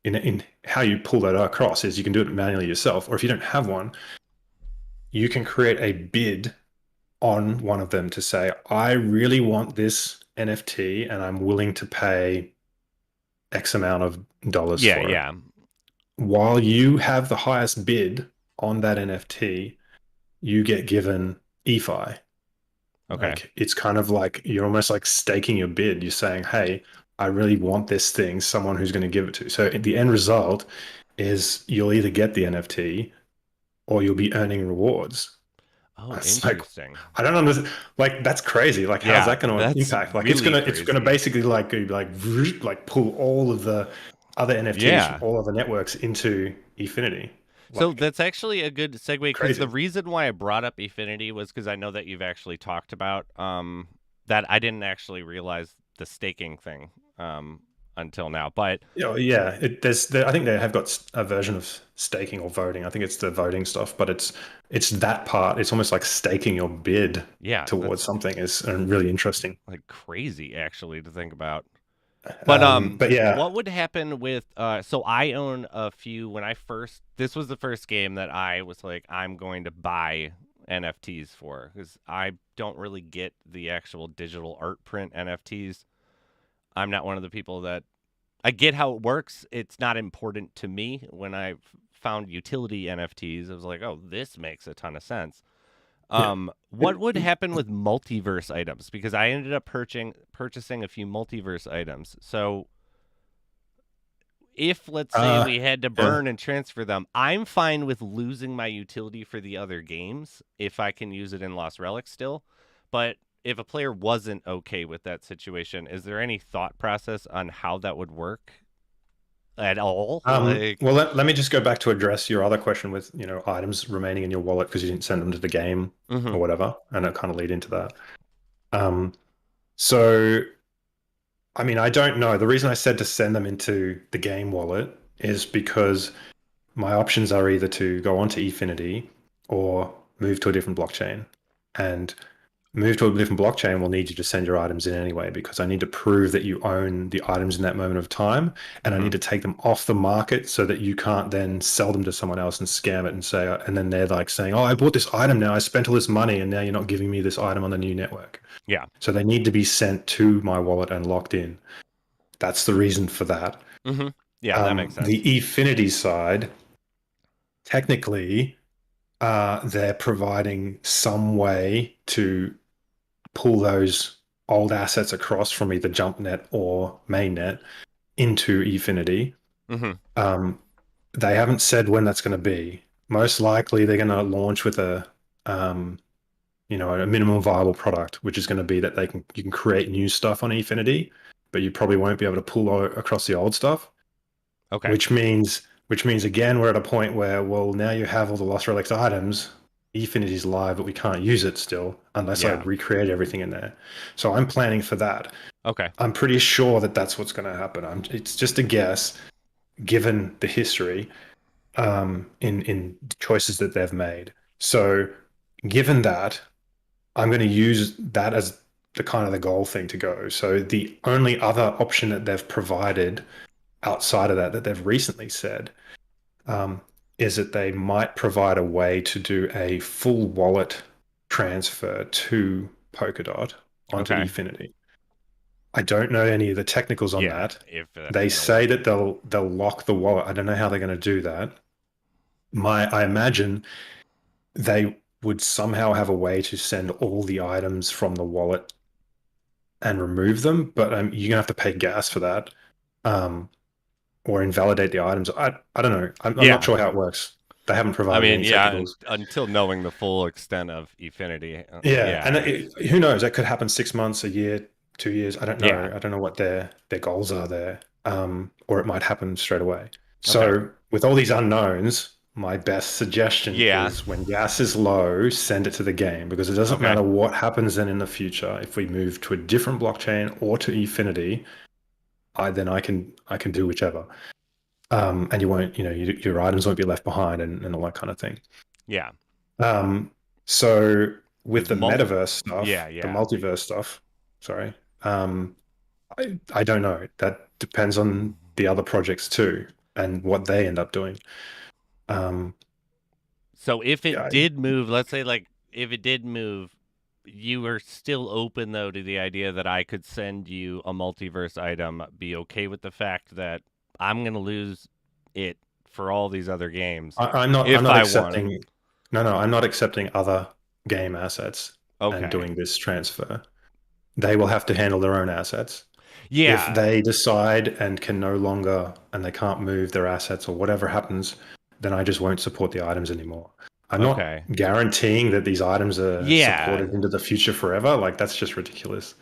in how you pull that across is you can do it manually yourself, or if you don't have one, you can create a bid on one of them to say, I really want this NFT and I'm willing to pay X amount of dollars Yeah. for it. Yeah. While you have the highest bid on that NFT, you get given EFI. Okay. Like it's kind of like you're almost like staking your bid. You're saying, hey, I really want this thing, someone who's going to give it to. So the end result is you'll either get the NFT or you'll be earning rewards. Oh, It's like interesting. I don't understand. Like that's crazy. Like how's Yeah, that going to that's impact? Like really it's gonna crazy. basically like pull all of the other NFTs from Yeah. all other networks into Efinity. So Like that's actually a good segue because the crazy. reason why I brought up Efinity was because I know that you've actually talked about that I didn't actually realize the staking thing until now. But Yeah. I think they have got a version of staking or voting. I think it's the voting stuff, but it's that part. It's almost like staking your bid yeah, towards that's something is really interesting. like crazy actually to think about. But But yeah, what would happen with so I own a few when I first this was the first game that I was like I'm going to buy NFTs for cuz I don't really get the actual digital art print NFTs. I'm not one of the people that I get how it works. It's not important to me. When I found utility NFTs, I was like, "Oh, this makes a ton of sense." yeah. What would happen with multiverse items? Because I ended up purchasing a few multiverse items. So if let's say Uh, we had to yeah. burn and transfer them, I'm fine with losing my utility for the other games if I can use it in Lost Relics still. But if a player wasn't okay with that situation, is there any thought process on how that would work at all? Like, Well, let me just go back to address your other question with, items remaining in your wallet because you didn't send them to the game hmm. or whatever, and it kind of lead into that. Um, so, I mean, I don't know. The reason I said to send them into the game wallet is because my options are either to go on to Efinity or move to a different blockchain. And move to a different blockchain will need you to send your items in anyway, because I need to prove that you own the items in that moment of time. And I Hmm. need to take them off the market so that you can't then sell them to someone else and scam it and say, and then they're like saying, oh, I bought this item now. I spent all this money and now you're not giving me this item on the new network. Yeah. So they need to be sent to my wallet and locked in. That's the reason for that. Hmm. Yeah, that makes The sense. Efinity side, technically, they're providing some way to pull those old assets across from either JumpNet or mainnet into Efinity. Hmm. Um, they haven't said when that's going to be. Most likely, they're going to launch with um, a minimum viable product, which is going to be that you can create new stuff on Efinity, but you probably won't be able to pull across the old stuff. Okay. Which means again we're at a point where, well, now you have all the Lost Relics items. Efinity's live, but we can't use it still unless I Yeah. recreate everything in there. So I'm planning for that. Okay. I'm pretty sure that that's what's going to happen. It's just a guess, given the history in choices that they've made. So given that, I'm going to use that as the kind of the goal thing to go. So the only other option that they've provided outside of that they've recently said um, is that they might provide a way to do a full wallet transfer to Polkadot onto Okay. Efinity. I don't know any of the technicals on Yeah, that. if that's They gonna say work. that they'll lock the wallet. I don't know how they're going to do that. I imagine they would somehow have a way to send all the items from the wallet and remove them, but you're gonna have to pay gas for that, um, or invalidate the items. I don't know. I'm not Yeah. sure how it works. They haven't I provided mean, any yeah, technicals. until knowing the full extent of Efinity. Yeah, and Yeah. who knows? That could happen 6 months, a year, 2 years. I don't Yeah. know. I don't know what their goals are there, or it might happen straight away. Okay. So with all these unknowns, my best suggestion Yeah. is when gas is low, send it to the game because it doesn't Okay. matter what happens then in the future. If we move to a different blockchain or to Efinity, I can do whichever. And you won't, your items won't be left behind and all that kind of thing. Yeah. Um, so with Because the metaverse Yeah. stuff, the Yeah. multiverse stuff, sorry, I don't know. That depends on the other projects too and what they end up doing. Um, So if it yeah, did move, let's say like if it did move, you are still open though to the idea that I could send you a multiverse item, be okay with the fact that I'm gonna lose it for all these other games I'm if not I want. accepting. No, I'm not accepting other game assets and Okay. doing this transfer. They will have to handle their own assets. If Yeah. they decide and can no longer and they can't move their assets or whatever happens, then I just won't support the items anymore. I'm not Okay. guaranteeing that these items are Yeah. supported into the future forever. Like that's just ridiculous.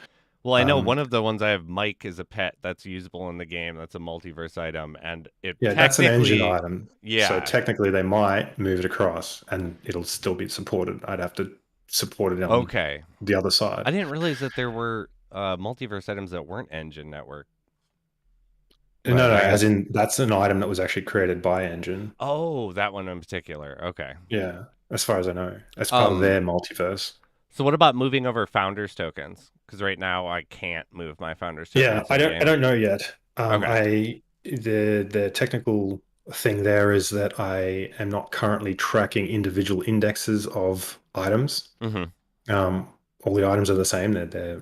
Well, I know Um, one of the ones I have, Mike, is a pet that's usable in the game. That's a multiverse item, and it yeah, that's an engine technically, item. So yeah. technically they might move it across and it'll still be supported. I'd have to support it on Okay. the other side. I didn't realize that there were multiverse items that weren't engine network, No, but no, I as guess. in that's an item that was actually created by Engine. Oh, that one in particular. Okay. Yeah, as far as I know, as part of Um. their multiverse. So what about moving over founders tokens? Because right now I can't move my founders Yeah, tokens I in don't I game. don't know yet. Okay. The technical thing there is that I am not currently tracking individual indexes of items. Mm-hmm. Um, all the items are the same. They're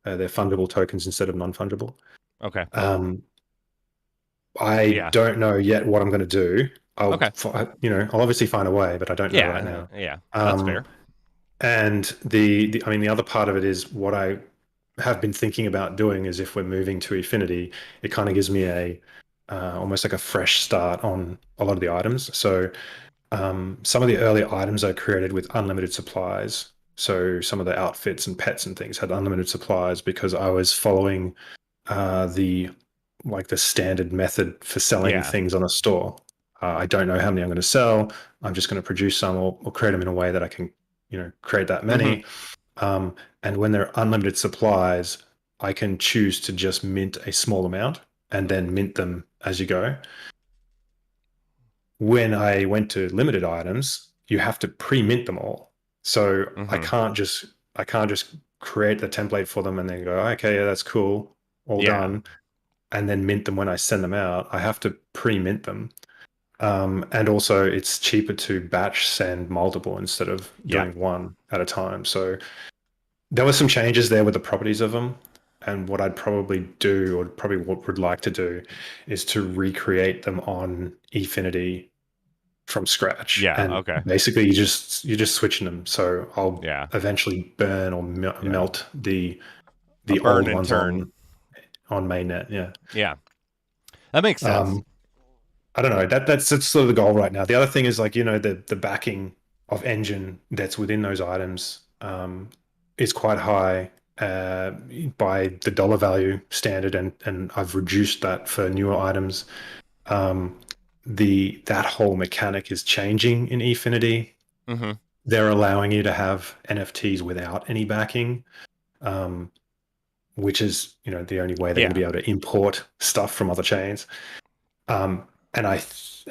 fungible tokens instead of non-fungible. Okay. Um, I Yeah. don't know yet what I'm going to do. Okay. I'll obviously find a way, but I don't know right Yeah. now. Yeah. That's Um, fair. and the other part of it is what I have been thinking about doing is if we're moving to Efinity, it kind of gives me a almost like a fresh start on a lot of the items. So some of the early items I created with unlimited supplies. So some of the outfits and pets and things had unlimited supplies because I was following the like the standard method for selling Yeah. things on a store. I don't know how many I'm going to sell. I'm just going to produce some or create them in a way that I can, create that Mm-hmm. many. Um, and when there are unlimited supplies, I can choose to just mint a small amount and then mint them as you go. When I went to limited items, you have to pre-mint them all. So Mm-hmm. I can't just create the template for them and then go, okay, yeah, that's cool, all Yeah. done, and then mint them when I send them out. I have to pre-mint them. And also, it's cheaper to batch send multiple instead of Yeah. doing one at a time. So there were some changes there with the properties of them. And what I'd probably do, or probably what would like to do, is to recreate them on Efinity from scratch. Yeah. And Okay. basically, you're just switching them. So I'll Yeah. eventually burn or Yeah. melt the A burn old and ones turn. on mainnet. Yeah. Yeah. That makes sense. Um, I don't know. That's sort of the goal right now. The other thing is like the backing of engine that's within those items is quite high by the dollar value standard, and I've reduced that for newer items. Um, the that whole mechanic is changing in Efinity. Mm-hmm. They're allowing you to have NFTs without any backing, um, which is the only way they're going to Yeah. be able to import stuff from other chains. And I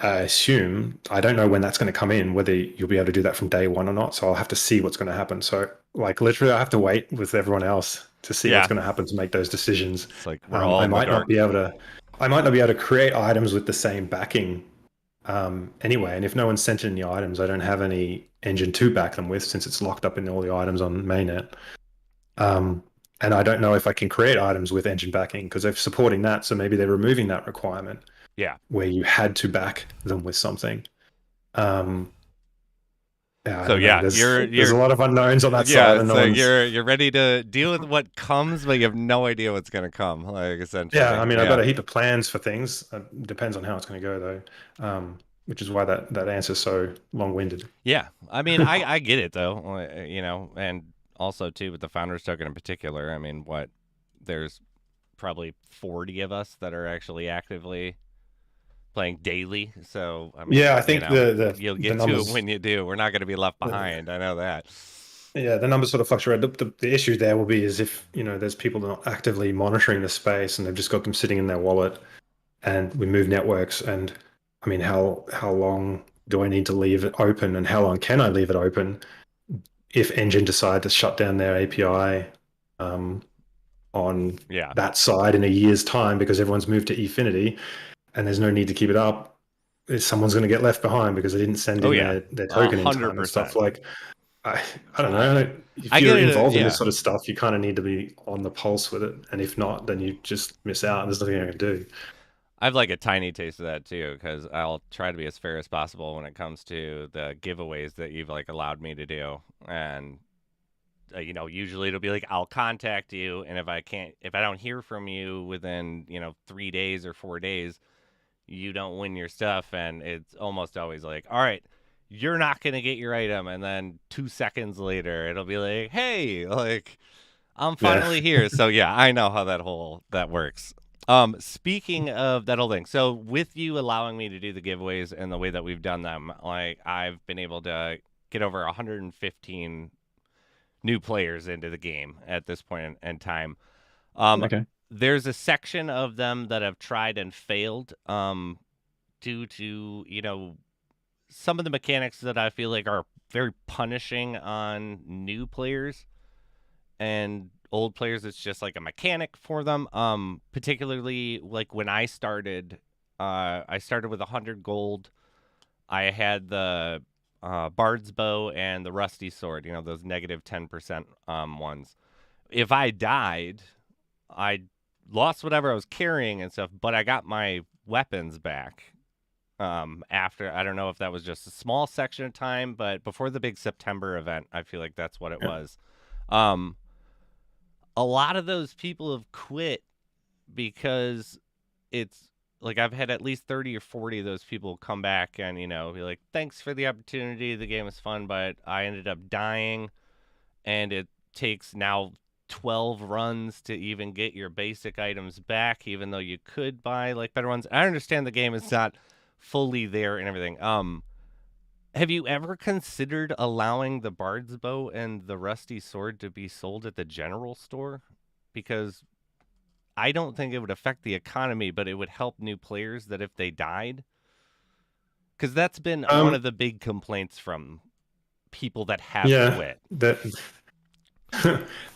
assume, I don't know when that's going to come in, whether you'll be able to do that from day one or not. So I'll have to see what's going to happen. So, like, literally, I have to wait with everyone else to see what's Yeah. going to happen to make those decisions. It's like we're all I in the might not dark. be able to, I might not be able to create items with the same backing anyway. And if no one's sent in the items, I don't have any engine to back them with since it's locked up in all the items on mainnet. Um, and I don't know if I can create items with engine backing because they're supporting that. So maybe they're removing that requirement Yeah. where you had to back them with something. Um, yeah, I So don't know. yeah, There's you're a lot of unknowns on that yeah, side, and it's no one's. you're ready to deal with what comes, but you have no idea what's gonna come. Like Yeah, essentially, I mean, I've yeah, got a heap of plans for things. Depends on how it's going to go, though. Which is why that answer is so long-winded. yeah. I mean, I get it though, and also too with the founders token in particular. I mean, what there's probably 40 of us that are actually actively playing daily. So I Yeah, mean, I think the you'll the get to it numbers. when you do. We're not gonna be left The, behind. I know that. yeah, the numbers sort of fluctuate. The issue there will be is if there's people not actively monitoring the space and they've just got them sitting in their wallet, and we move networks. And I mean, how long do I need to leave it open, and how long can I leave it open if Engine decide to shut down their API um, on Yeah. that side in a year's time because everyone's moved to Efinity and there's no need to keep it up? Someone's going to get left behind because they didn't send Oh in yeah. their A token in hundred time and stuff. percent. Like, I don't I know. If I get you're it. involved in this Yeah. sort of stuff, you kind of need to be on the pulse with it. And if not, then you just miss out. There's nothing I can do. I've like a tiny taste of that too, because I'll try to be as fair as possible when it comes to the giveaways that you've like allowed me to do. And usually it'll be like I'll contact you, and if I don't hear from you within 3 days or 4 days, you don't win your stuff. And it's almost always like, all right, you're not gonna get your item, and then 2 seconds later it'll be like, hey, like I'm Yeah. finally here. So yeah, I know how that works. Speaking of that whole thing, so with you allowing me to do the giveaways and the way that we've done them, like I've been able to get over 115 new players into the game at this point in time. Um, Okay. there's a section of them that have tried and failed due to some of the mechanics that I feel like are very punishing on new players, and old players it's just like a mechanic for them. Particularly like when I started with 100 gold. I had the bard's bow and the rusty sword, those negative 10% ones. If I died, I lost whatever I was carrying and stuff, but I got my weapons back. After, I don't know if that was just a small section of time, but before the big September event, I feel like that's what it Yeah. was. um a lot of those people have quit because it's like I've had at least 30 or 40 of those people come back and be like, thanks for the opportunity, the game was fun, but I ended up dying, and it takes now 12 runs to even get your basic items back, even though you could buy like better ones. I understand the game is not fully there and everything. Have you ever considered allowing the bard's bow and the rusty sword to be sold at the general store? Because I don't think it would affect the economy, but it would help new players that if they died, because that's been one Um. of the big complaints from people that have Yeah. quit. That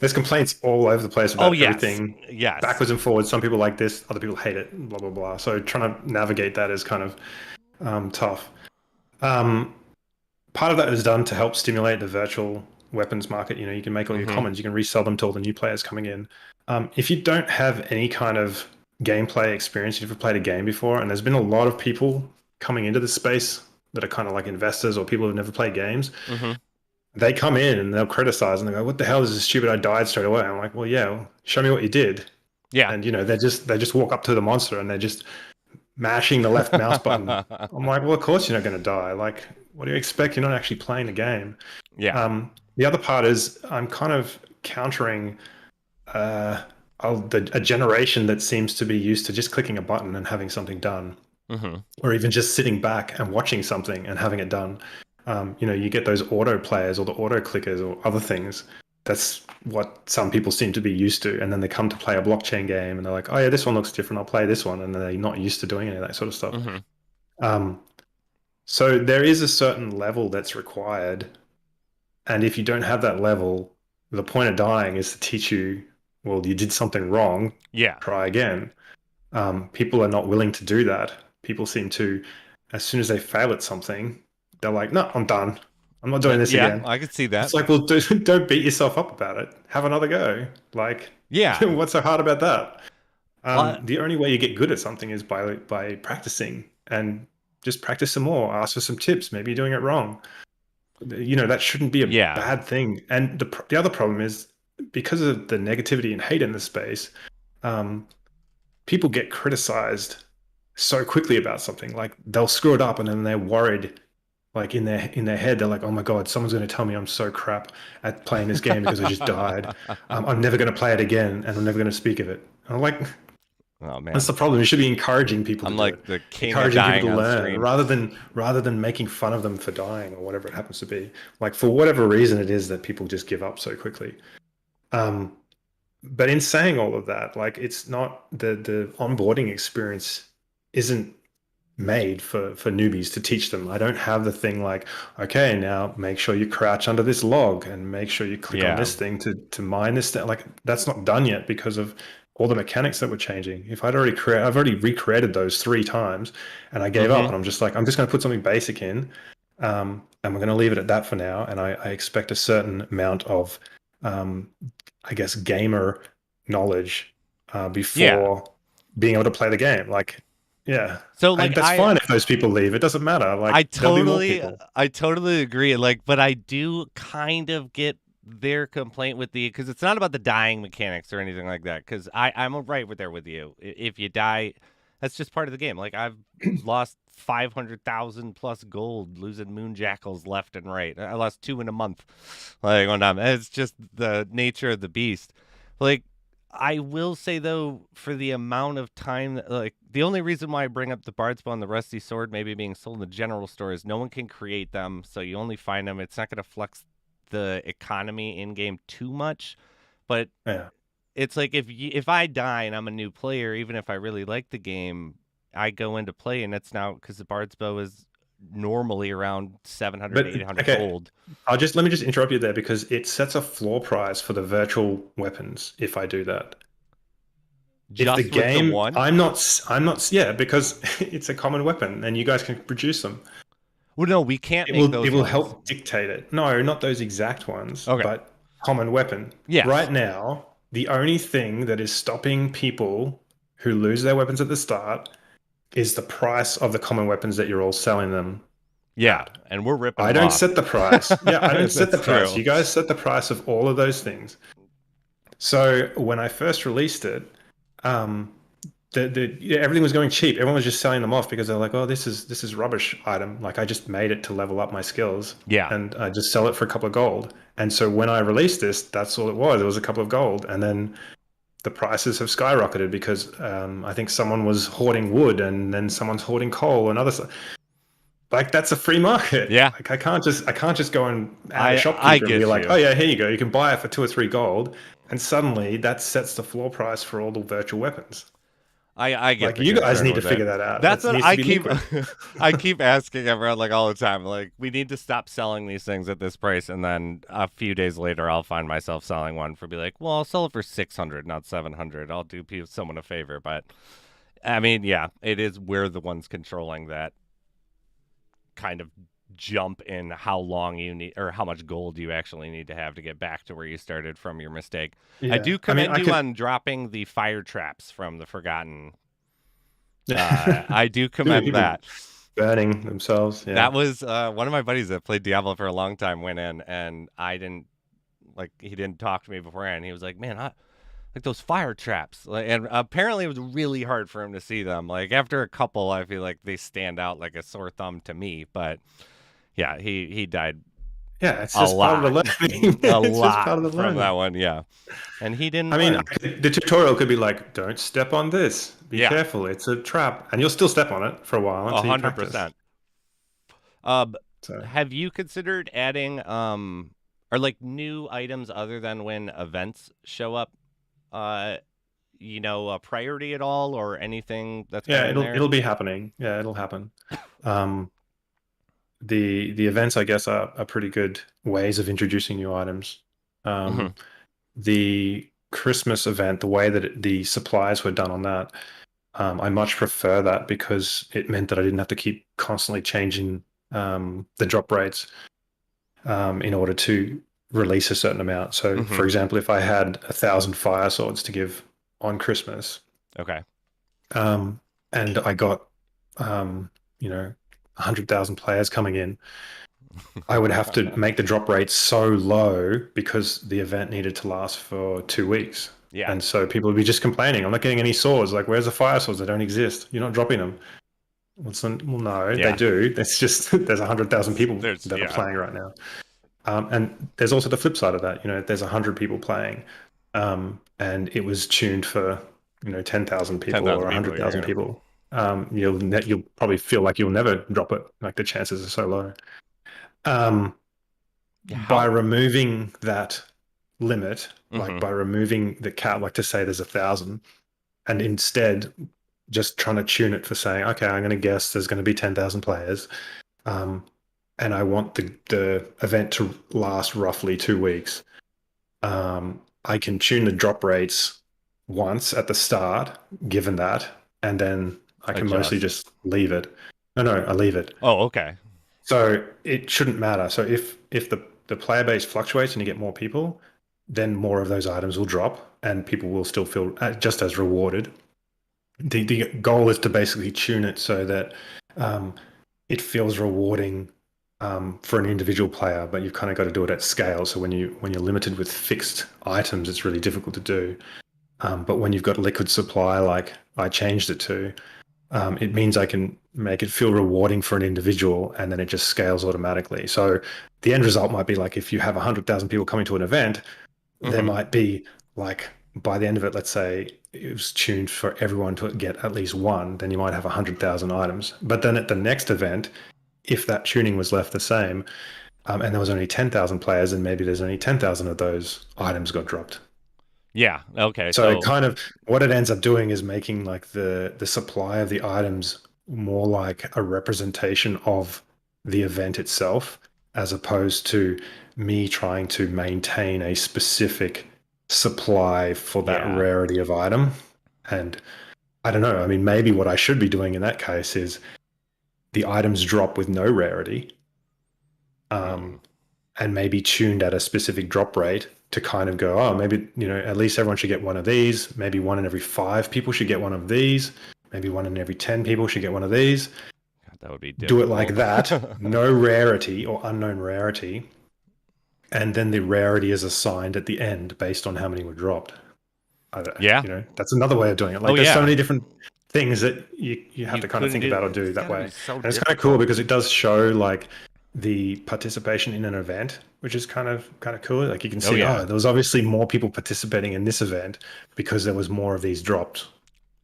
there's complaints all over the place Oh about yes, everything, yes. backwards and forwards. Some people like this, other people hate it. Blah blah blah. So trying to navigate that is kind of tough. Um, Part of that is done to help stimulate the virtual weapons market. You can make all your Mm-hmm. commons, you can resell them to all the new players coming in. If you don't have any kind of gameplay experience, you've never played a game before, and there's been a lot of people coming into this space that are kind of like investors or people who've never played games. Mm-hmm. They come in and they'll criticize and they go, "What the hell is this stupid? I died straight away." I'm like, "Well, yeah, well, show me what you did." Yeah. And they just walk up to the monster and they're just mashing the left mouse button. I'm like, well, of course you're not going to die. Like, what do you expect? You're not actually playing the game. Yeah. The other part is I'm kind of countering uh, a generation that seems to be used to just clicking a button and having something done, Mm-hmm. or even just sitting back and watching something and having it done. You get those auto players or the auto clickers or other things. That's what some people seem to be used to. And then they come to play a blockchain game and they're like, oh, yeah, this one looks different. I'll play this one. And they're not used to doing any of that sort of stuff. Mm-hmm. Um, so there is a certain level that's required, and if you don't have that level, the point of dying is to teach you, well, you did something wrong, Yeah. try again. People are not willing to do that. People seem to, as soon as they fail at something, they're like, no, I'm done. I'm not doing this Yeah, again. I could see that. It's like, well, don't beat yourself up about it. Have another go. Like, Yeah. what's so hard about that? Uh, The only way you get good at something is by practicing and just practice some more. Ask for some tips. Maybe you're doing it wrong. That shouldn't be a yeah. bad thing. And the other problem is because of the negativity and hate in the space, um, people get criticized so quickly about something. Like they'll screw it up and then they're worried. Like in their head, they're like, "Oh my God, someone's going to tell me I'm so crap at playing this game because I just died. I'm never going to play it again, and I'm never going to speak of it." And I'm like, Oh that's man. the problem. You should be encouraging people to I'm do like it, the king of encouraging people to dying on learn, stream. rather than making fun of them for dying or whatever it happens to be. Like for whatever reason it is that people just give up so quickly. Um, but in saying all of that, like it's not the onboarding experience isn't made for newbies to teach them. I don't have the thing like, okay, now make sure you crouch under this log and make sure you click on Yeah. this thing to mine this. Like that's not done yet because of all the mechanics that were changing. If I've already recreated those 3 times, and I gave up, Mm-hmm. and I'm just like, I'm just going to put something basic in, and we're going to leave it at that for now. And I expect a certain amount of, um, I guess, gamer knowledge Yeah. before being able to play the game. Like, yeah, So like that's fine if those people leave. It doesn't matter. I Like there'll be more totally people. I totally agree. Like, but I do kind of get their complaint with the because it's not about the dying mechanics or anything like that. Because I'm right with there with you. If you die, that's just part of the game. Like I've lost 500,000 plus gold losing moon jackals left and right. I lost 2 in a month. Like one time, it's just the nature of the beast. Like I will say though, for the amount of time that, like, the only reason why I bring up the Bard's Bow and the Rusty Sword maybe being sold in the general store is no one can create them, so you only find them. It's not going to flex the economy in game too much, but Yeah, it's like if I die and I'm a new player, even if I really like the game, I go into play and it's now because the Bard's Bow is normally around 700 but 800 okay. gold Let me just interrupt you there because it sets a floor price for the virtual weapons if I do that. If the just with the game, one. yeah, because it's a common weapon and you guys can produce them. Well, no, we can't It make will it those will ones. help dictate it. No, not those exact ones, Okay. but common weapon. Yes. Right now, the only thing that is stopping people who lose their weapons at the start is the price of the common weapons that you're all selling them Yeah, at. and we're ripping I them don't off. set the price. Yeah, I don't set the That's price. true. You guys set the price of all of those things. So when I first released it, um, yeah, everything was going cheap. Everyone was just selling them off because they're like, "Oh, this is rubbish item. Like I just made it to level up my skills, Yeah. and I just sell it for a couple of gold." And so when I released this, that's all it was. It was a couple of gold, and then the prices have skyrocketed because I think someone was hoarding wood, and then someone's hoarding coal, and other stuff. Like that's a free market. Yeah. Like I can't just go and add a I shopkeeper and be get like, "Oh you. yeah, here you go. You can buy it for 2 or 3 gold," and suddenly that sets the floor price for all the virtual weapons. I get Like the you guys concern need to with it. figure that out. That's That what needs to I be keep liquid. I keep asking everyone like all the time. Like we need to stop selling these things at this price and then a few days later I'll find myself selling one for be like, "Well, I'll sell it for 600, not 700. I'll do someone a favor." But I mean, yeah, it is we're the ones controlling that kind of jump in how long you need or how much gold you actually need to have to get back to where you started from your mistake. I Yeah, do I mean, commend I you can. on dropping the fire traps from the Forgotten. I do Too many commend people that. burning themselves. Yeah, That was one of my buddies that played Diablo for a long time went in and I didn't like he didn't talk to me beforehand. He was like, "Man, I like those fire traps." Like, and apparently it was really hard for him to see them. Like after a couple, I feel like they stand out like a sore thumb to me. But yeah, he died yeah. It's a just part of the lot, learning. a It's just part of lot the from that learning. one. Yeah, and he I didn't mean, learn. the tutorial could be like, "Don't step on this. Be Yeah, careful. It's a trap," and you'll still step on it for a while a until you hundred practice. percent. Um, So have you considered adding or like new items other than when events show up? Uh, you know, a priority at all or anything that's Yeah, been in there? it'll be happening. Yeah, it'll happen. Um, the events, I guess, are pretty good ways of introducing new items. Hmm. Um, the Christmas event, the way that the supplies were done on that, I much prefer that because it meant that I didn't have to keep constantly changing the drop rates in order to release a certain amount. So, Hmm. for example, if I had 1,000 fire swords to give on Christmas, Okay. um, and I got, um, you know, 100,000 players coming in, I would have to make the drop rate so low because the event needed to last for 2 weeks. Yeah. And so people would be just complaining, I'm not getting any swords. Like, where's the fire swords? They don't exist. You're not dropping them. Well, no, they Yeah. do. It's just there's 100,000 people There's that are yeah. playing right now. And there's also the flip side of that. There's 100 people playing, and it was tuned for 10,000 people or 10,000 people. You're 100,000 gonna. people. You'll probably feel like you'll never drop it. Like the chances are so low. Um, Yeah. by How? removing that limit, like Hmm. by removing the cap, like to say there's 1,000, and instead just trying to tune it for saying, okay, I'm going to guess there's going to be 10,000 players. Um, and I want the event to last roughly 2 weeks. I can tune the drop rates once at the start, given that, and then I can mostly Adjust. just leave it. No, I leave it. Oh, okay. So it shouldn't matter. So if the player base fluctuates and you get more people, then more of those items will drop, and people will still feel just as rewarded. The goal is to basically tune it so that um, it feels rewarding for an individual player, but you've kind of got to do it at scale. So when you're limited with fixed items, it's really difficult to do. But when you've got liquid supply, like I changed it to, it means I can make it feel rewarding for an individual, and then it just scales automatically. So the end result might be like if you have 100,000 people coming to an event, there Hmm. might be like by the end of it, let's say it was tuned for everyone to get at least one, then you might have 100,000 items. But then at the next event, if that tuning was left the same, and there was only 10,000 players, and maybe there's only 10,000 of those items got dropped. Yeah. Okay. So So kind of what it ends up doing is making like the supply of the items more like a representation of the event itself, as opposed to me trying to maintain a specific supply for that yeah. rarity of item. And I don't know. I mean, maybe what I should be doing in that case is the items drop with no rarity, Hmm. um, and maybe tuned at a specific drop rate to kind of go, oh, maybe, at least everyone should get one of these. Maybe one in every 5 people should get one of these. Maybe one in every 10 people should get one of these. God, that would be Do it like difficult. that. No rarity or unknown rarity. And then the rarity is assigned at the end based on how many were dropped. Yeah. That's another way of doing it. Oh Like there's so yeah. many different things that you have You to kind of couldn't think do. about or do It's that got to way. be so And it's kind of cool difficult. because it does show like the participation in an event, which is kind of cool. Like you can Oh see, yeah. oh, there was obviously more people participating in this event because there was more of these dropped.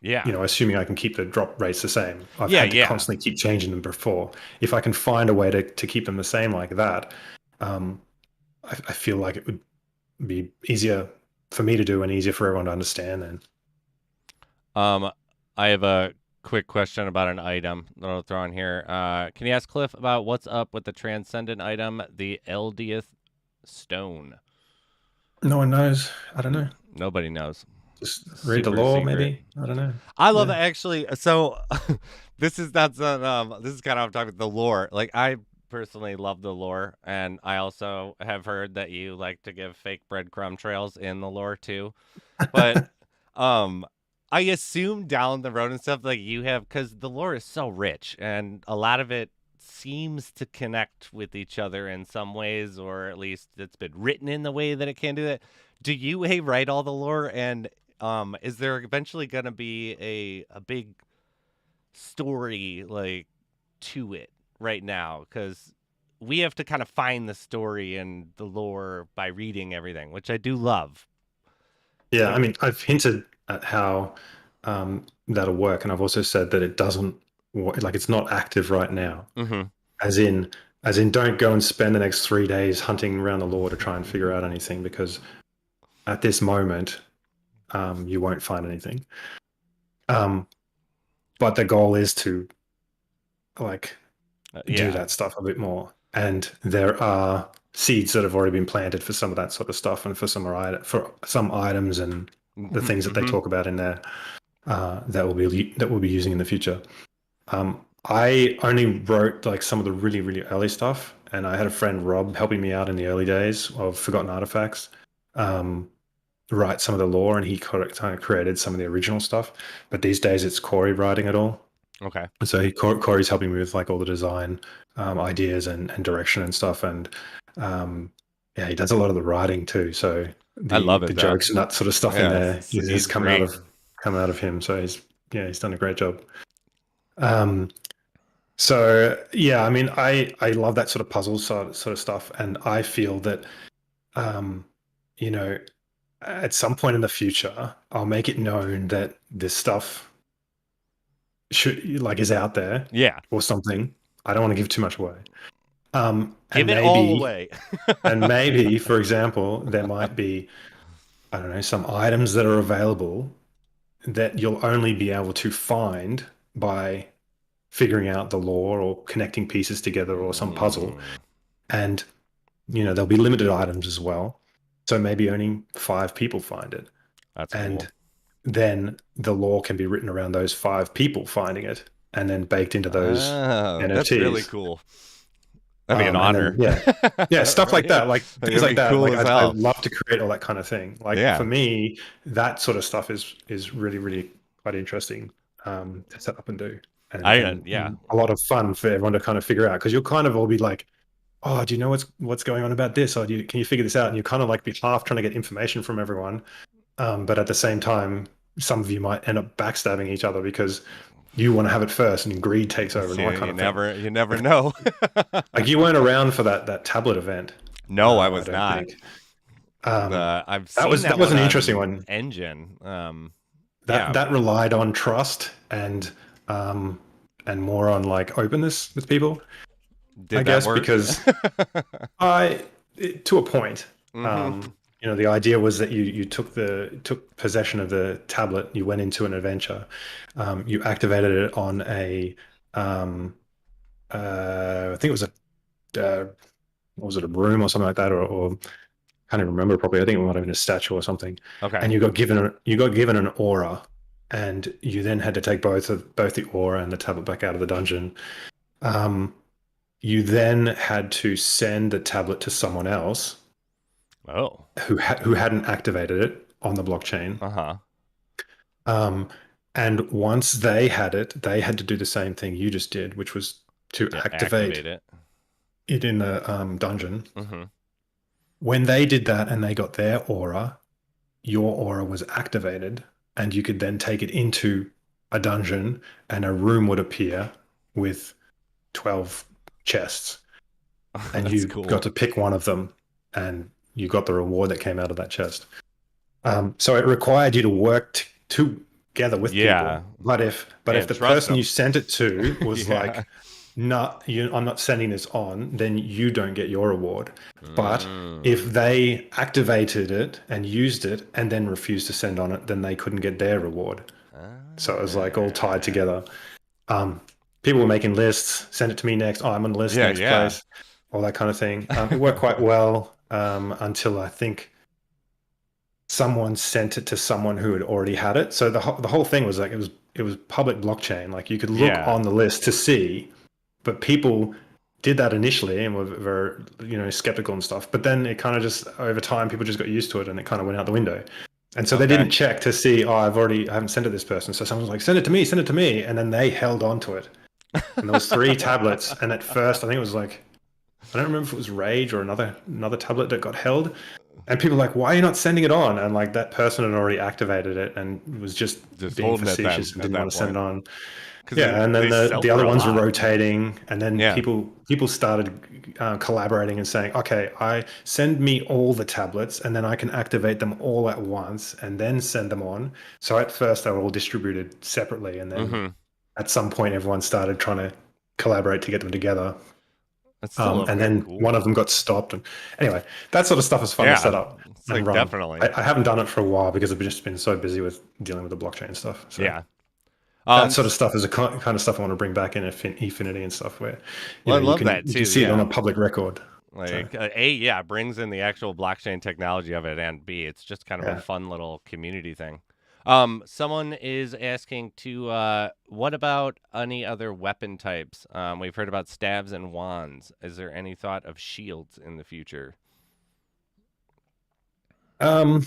Yeah. Assuming I can keep the drop rates the same. I've Yeah. had to Yeah. constantly keep changing them before. If I can find a way to keep them the same like that, um, I feel like it would be easier for me to do and easier for everyone to understand then. Um, I have a quick question about an item that I'll throw in here. Can you ask Cliff about what's up with the transcendent item, the Eldieth Stone? No one knows. I don't know. Nobody knows. Just read the Super law, secret. maybe. I don't know. I love Yeah. it actually. So this is not this is kind of I'm talking about the lore. Like I personally love the lore, and I also have heard that you like to give fake breadcrumb trails in the lore too. But um I assume down the road and stuff like you have because the lore is so rich and a lot of it seems to connect with each other in some ways, or at least it's been written in the way that it can do that. Do you write all the lore, and is there eventually gonna be a big story like to it right now? Because we have to kind of find the story and the lore by reading everything, which I do love. Yeah, I Like, mean, I've hinted at how that'll work, and I've also said that it doesn't like it's not active right now. mm-hmm. As in, don't go and spend the next 3 days hunting around the lore to try and figure out anything because at this moment, you won't find anything. But the goal is to like do Yeah. that stuff a bit more. And there are seeds that have already been planted for some of that sort of stuff, and for some items and the things that they Hmm. talk about in there that we'll be using in the future. I only wrote like some of the really really early stuff, and I had a friend Rob helping me out in the early days of Forgotten Artifacts. Write some of the lore, and he kind of created some of the original stuff. But these days, it's Corey writing it all. Okay. So Corey's helping me with like all the design ideas and direction and stuff, and yeah, he does a lot of the writing too. So I love the it though. jokes and that sort of stuff in Yeah, there is he's great. come out of him. So he's done a great job. Um, so yeah, I mean, I love that sort of puzzle sort of stuff, and I feel that um, you know, at some point in the future, I'll make it known that this stuff should like is out there Yeah. or something. I don't want to give too much away. Give it all away. And maybe, for example, there might be, I don't know, some items that are available that you'll only be able to find by figuring out the lore or connecting pieces together or some puzzle. Mm, And, there'll be limited items as well. So maybe only 5 people find it. that's cool. And then the lore can be written around those 5 people finding it and then baked into those Oh, that's really NFTs. cool. That'd be an And then honor. yeah, stuff like Yeah. that, like things That'd like be that. cool Like as I hell. love to create all that kind of thing. Like for Yeah. me, that sort of stuff is really really quite interesting to set up and do, Yeah. and a lot of fun for everyone to kind of figure out because you'll kind of all be like, oh, do you know what's going on about this, or can you figure this out? And you kind of like be half trying to get information from everyone, but at the same time, some of you might end up backstabbing each other because you want to have it first, and greed takes over and See, all that kind you of thing. never Like, know. like you weren't around for that tablet event. No, I I was don't not. think. I've seen That that was one an interesting on one. Engine. That Yeah. that relied on trust um, and more on like openness with people, I Did that guess, work? because to a point. Hmm. The idea was that you took possession of the tablet, you went into an adventure, you activated it on a I think it was what was it, a room or something like that, or can't even remember properly. I think it might have been a statue or something. Okay. And you got given an aura, and you then had to take both the aura and the tablet back out of the dungeon. Um, you then had to send the tablet to someone else Oh. who hadn't activated it on the blockchain. Uh-huh. Um, and once they had it, they had to do the same thing you just did, which was to To activate activate it. it in the dungeon. Hmm. When they did that and they got their aura, your aura was activated, and you could then take it into a dungeon, and a room would appear with 12 chests, and That's you got cool. to pick one of them, and you got the reward that came out of that chest. So it required you to work together with Yeah. people. But if And the trust person you them. sent it to was Yeah. like, "No, I'm not sending this on," then you don't get your reward. But if Mm. they activated it and used it and then refused to send on it, then they couldn't get their reward. So it was like all tied Ah. together. Um, People were making lists. Send it to me next. Oh, I'm on the list Yeah, next yeah. place. All that kind of thing. It worked quite well until I think someone sent it to someone who had already had it. So the whole thing was like it was public blockchain. Like you could look Yeah. on the list to see, but people did that initially and were very skeptical and stuff. But then it kind of just over time people just got used to it and it kind of went out the window. And so they Okay. didn't check to see, oh, I haven't sent it to this person. So someone was like, send it to me. And then they held on to it. And there was 3 tablets. And at first, I think it was like, I don't remember if it was Rage or another tablet that got held. And people were like, why are you not sending it on? And like that person had already activated it and was just Just being holding it facetious and at didn't want that to send it point. on. Because Yeah, and then they sell the for other a ones were lot. rotating, and then Yeah. people started collaborating and saying, "Okay, I send me all the tablets, and then I can activate them all at once, and then send them on." So at first they were all distributed separately, and then Hmm. at some point everyone started trying to collaborate to get them together. It's still And very then one of cool. them got stopped. And anyway, that sort of stuff is fun to Yeah, set up it's and like run. definitely. I haven't done it for a while because I've just been so busy with dealing with the blockchain stuff. So Yeah. that sort of S- stuff is a kind of stuff I want to bring back in Efinity and stuff where, well, I you love that can too. see it on Yeah. a public record. So Like A, yeah, brings in the actual blockchain technology of it, and B, it's just kind of a yeah. fun little community thing. Someone is asking to what about any other weapon types? We've heard about stabs and wands. Is there any thought of shields in the future? Um,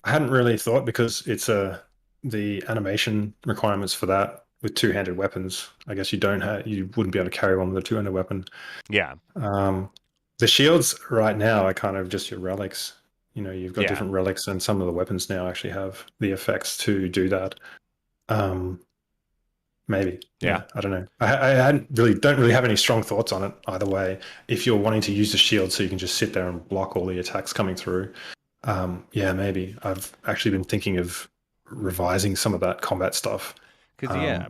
I hadn't really thought because it's the animation requirements for that with two-handed weapons. I guess you wouldn't be able to carry one with a two-handed weapon. Yeah, Um, the shields right now are kind of just your relics. You've got yeah, different relics, and some of the weapons now actually have the effects to do that. Um, Maybe, yeah. yeah, I don't know. I hadn't really don't really have any strong thoughts on it either way. If you're wanting to use the shield so you can just sit there and block all the attacks coming through, yeah, maybe. I've actually been thinking of revising some of that combat stuff, Because yeah,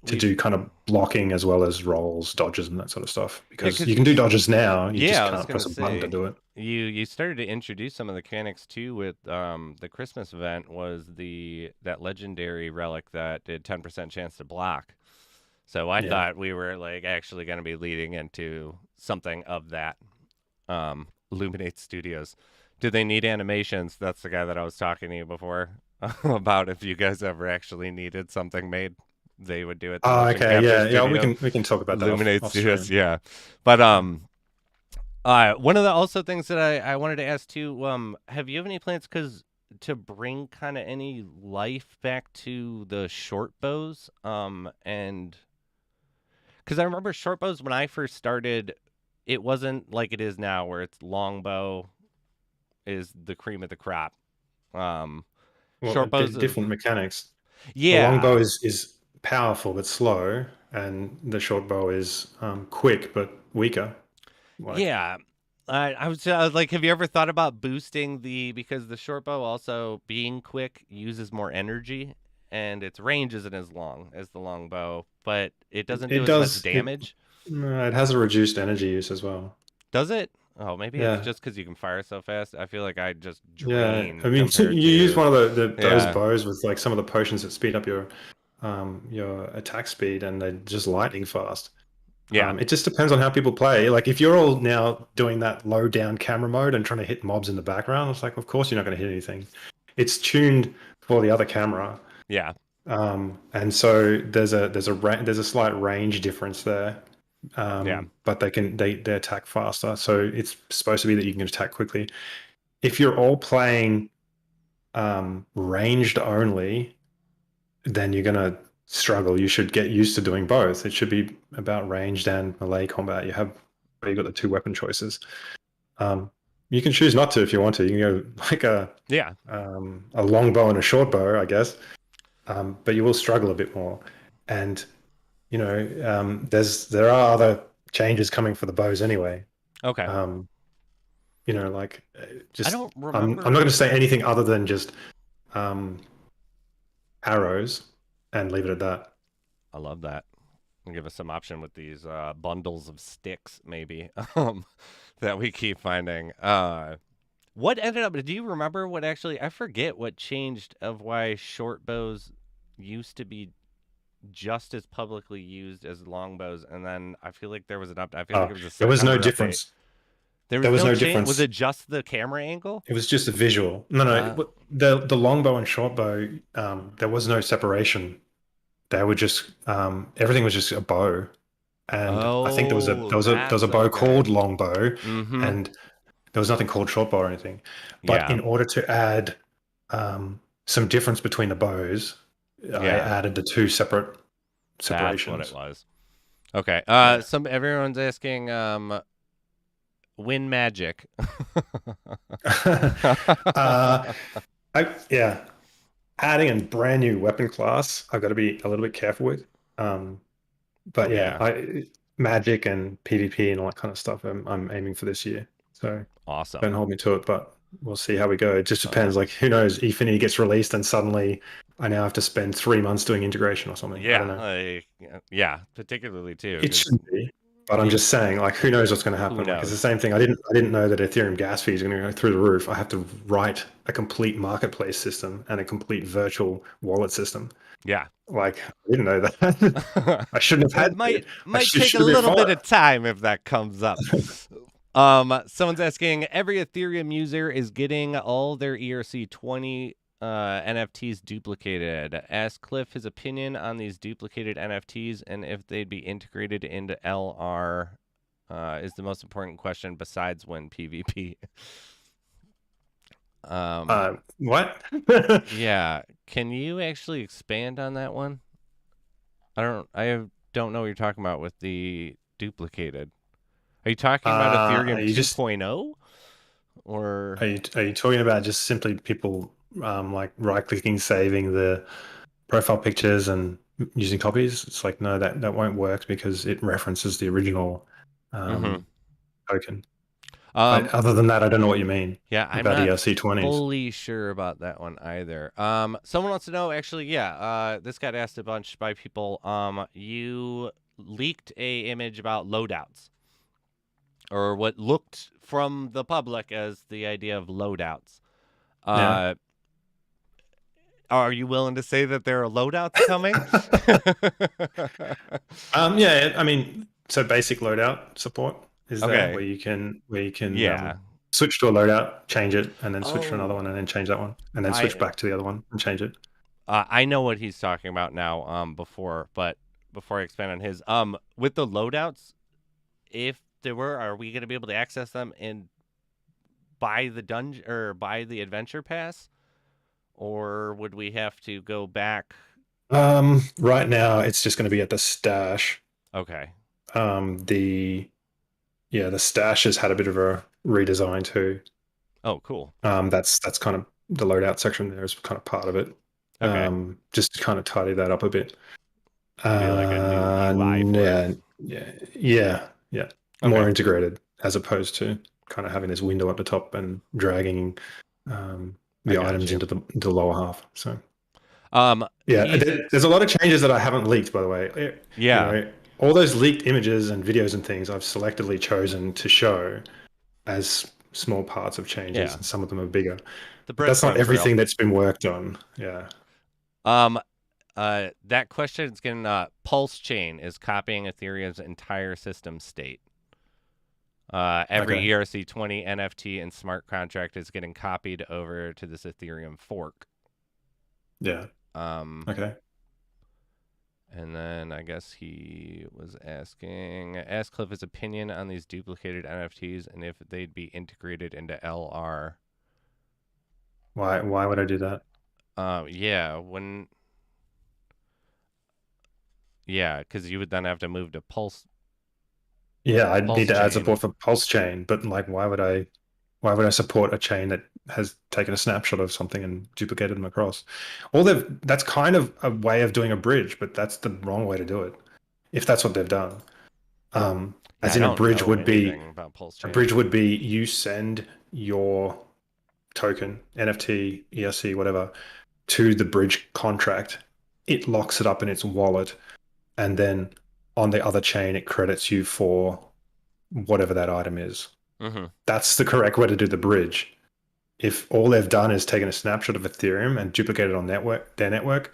to we do kind of blocking as well as rolls, dodges, and that sort of stuff. yeah, Because because you can do dodges now, you just yeah, I was can't gonna press a button to say do it. you started to introduce some of the mechanics too with the Christmas event was that legendary relic that did 10% chance to block. So I Yeah. thought we were like actually going to be leading into something of that. Illuminate Studios. Do they need animations? That's the guy that I was talking to you before about. If you guys ever actually needed something made, they would do it. The Oh, motion okay, capture yeah, yeah. studio, We can talk about that Illuminate off Studios. stream. Yeah, but Yeah. one of the also things that I wanted to ask too. Have you have any plans to bring kind of any life back to the short bows? And because I remember short bows when I first started, it wasn't like it is now, where it's longbow is the cream of the crop. Um, Well, Short bows have, different mechanics. The yeah, longbow is powerful but slow, and the short bow is quick but weaker. Like, yeah. I was like, have you ever thought about boosting because the short bow also being quick uses more energy, and its range isn't as long as the long bow, but it doesn't do it as much does damage. it has a reduced energy use as well. Does it? Oh, maybe it's Yeah, just because you can fire so fast. I feel like I just yeah. drain I mean, you compared use to, one of those yeah, bows with like some of the potions that speed up your attack speed, and they're just lightning fast. yeah, It just depends on how people play. Like if you're all now doing that low down camera mode and trying to hit mobs in the background, it's like, of course you're not going to hit anything. It's tuned for the other camera, yeah, and so there's a slight range difference there. yeah. But they attack faster, so it's supposed to be that you can attack quickly. If you're all playing ranged only, then you're gonna struggle. You should get used to doing both. It should be about ranged and melee combat. You got the two weapon choices. Um, you can choose not to if you want to. You can go like Yeah. a long bow and a short bow, I guess. But you will struggle a bit more. And there are other changes coming for the bows anyway. Okay. Um, like I just don't I'm not going to remember. say anything other than just um, arrows and leave it at that. I love that. Give us some option with these bundles of sticks, maybe, that we keep finding. What ended up? Do you remember what actually? I forget what changed of why short bows used to be just as publicly used as longbows, and then I feel like there was an up. I feel like it was a There was no September update. difference. There There was was no no change. Was difference. it just the camera angle? It was just a visual. No, no. Uh, The longbow and shortbow, there was no separation. They were just everything was just a bow, and I think oh, there was a that's bow okay. called longbow, Mm-hmm. and there was nothing called shortbow or anything. But Yeah. in order to add some difference between the bows, I Yeah. added the two separate That's what it separations. was. Okay. Yeah. Some everyone's asking. Win magic. uh, yeah, adding a brand new weapon class, I've got to be a little bit careful with. But Oh yeah, yeah. I magic and PvP and all that kind of stuff. I'm aiming for this year, so Awesome. don't hold me to it. But we'll see how we go. It just Oh yeah. depends. Like who knows? Efinity gets released and suddenly I now have to spend 3 months doing integration or something. I don't Yeah. know. Yeah. Particularly too, It because should be. But I'm just saying, like, who knows what's going to Who happen? Like, it's the knows? same thing. I didn't know that Ethereum gas fee is going to go through the roof. I have to write a complete marketplace system and a complete virtual wallet system. Yeah. Like, I didn't know that. I shouldn't have It had to. might take a Should have been little fine. bit of time if that comes up. Someone's asking, every Ethereum user is getting all their ERC20 NFTs duplicated. Ask Cliff his opinion on these duplicated NFTs and if they'd be integrated into LR. Is the most important question besides when PvP. What? Yeah. Can you actually expand on that one? I don't know what you're talking about with the duplicated. Are you talking about Are Ethereum you just 2.0 or are you talking about just simply people like right clicking, saving the profile pictures and using copies? It's like no, that won't work because it references the original Mhm. token. Um Other than that, I don't know what you mean yeah, I'm about not ERC20s. fully sure about that one either. Someone wants to know actually, yeah, this got asked a bunch by people. You leaked a image about loadouts or what looked from the public as the idea of loadouts. Yeah. Uh are you willing to say that there are loadouts coming? Yeah. I mean, so basic loadout support is there Okay. where you can Yeah. switch to a loadout, change it, and then switch to another Oh, one, and then change that one, and then switch I back to the other one and change it. I know what he's talking about now. But before I expand on his, with the loadouts, if there were, are we going to be able to access them and buy the dungeon or buy the adventure pass, or would we have to go back? Right now, it's just going to be at the stash. Okay. The the stash has had a bit of a redesign too. Oh, cool. That's kind of the loadout section there is kind of part of it. Okay. Just to kind of tidy that up a bit. Maybe like a new UI for it. Yeah. More Okay. integrated as opposed to kind of having this window at the top and dragging I the got items you. into the lower half. So yeah, He's there's a lot of changes that I haven't leaked, by the way. You yeah, know, all those leaked images and videos and things I've selectively chosen to show as small parts of changes, yeah. and some of them are bigger. The But that's not breadcrumb trail. everything that's been worked on. Yeah. Um, that question is getting Pulse Chain is copying Ethereum's entire system state. Every Okay. ERC20 NFT and smart contract is getting copied over to this Ethereum fork. Yeah. Um, Okay. and then I guess he was ask Cliff his opinion on these duplicated NFTs and if they'd be integrated into LR. Why would I do that? Yeah, because you would then have to move to Yeah, I need Pulse to add Chain. support for Pulse Chain, but like, why would I support a chain that has taken a snapshot of something and duplicated them across? That's kind of a way of doing a bridge, but that's the wrong way to do it. If that's what they've done, Yeah, as I in don't know anything about Pulse a Chain. bridge would be you send your token, NFT, ERC, whatever, to the bridge contract. It locks it up in its wallet, and then on the other chain, it credits you for whatever that item is. Mm-hmm. That's the correct way to do the bridge. If all they've done is taken a snapshot of Ethereum and duplicated on their network,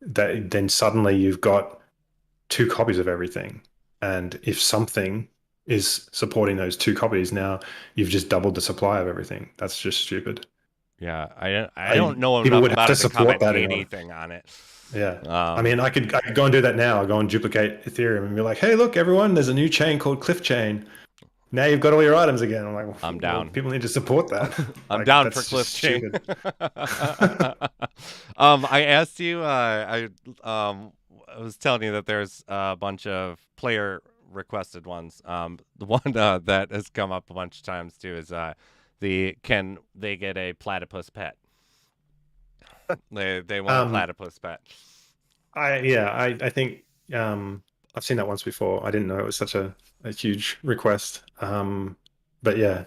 then suddenly you've got two copies of everything. And if something is supporting those two copies, now you've just doubled the supply of everything. That's just stupid. Yeah, I don't know People enough would have about to it to support comment that in order. anything on it. Yeah. I Um, mean, I could go and do that now. Go and duplicate Ethereum and be like, hey, look, everyone, there's a new chain called Cliff Chain. Now you've got all your items again. I'm like, I'm well, down. people need to support that. I'm Like, down for that's just Cliff Chain. stupid. I asked you. I was telling you that there's a bunch of player requested ones. The one that has come up a bunch of times too is can they get a platypus pet? They want a Um, platypus pet. I think I've seen that once before. I didn't know it was such a huge request. But yeah,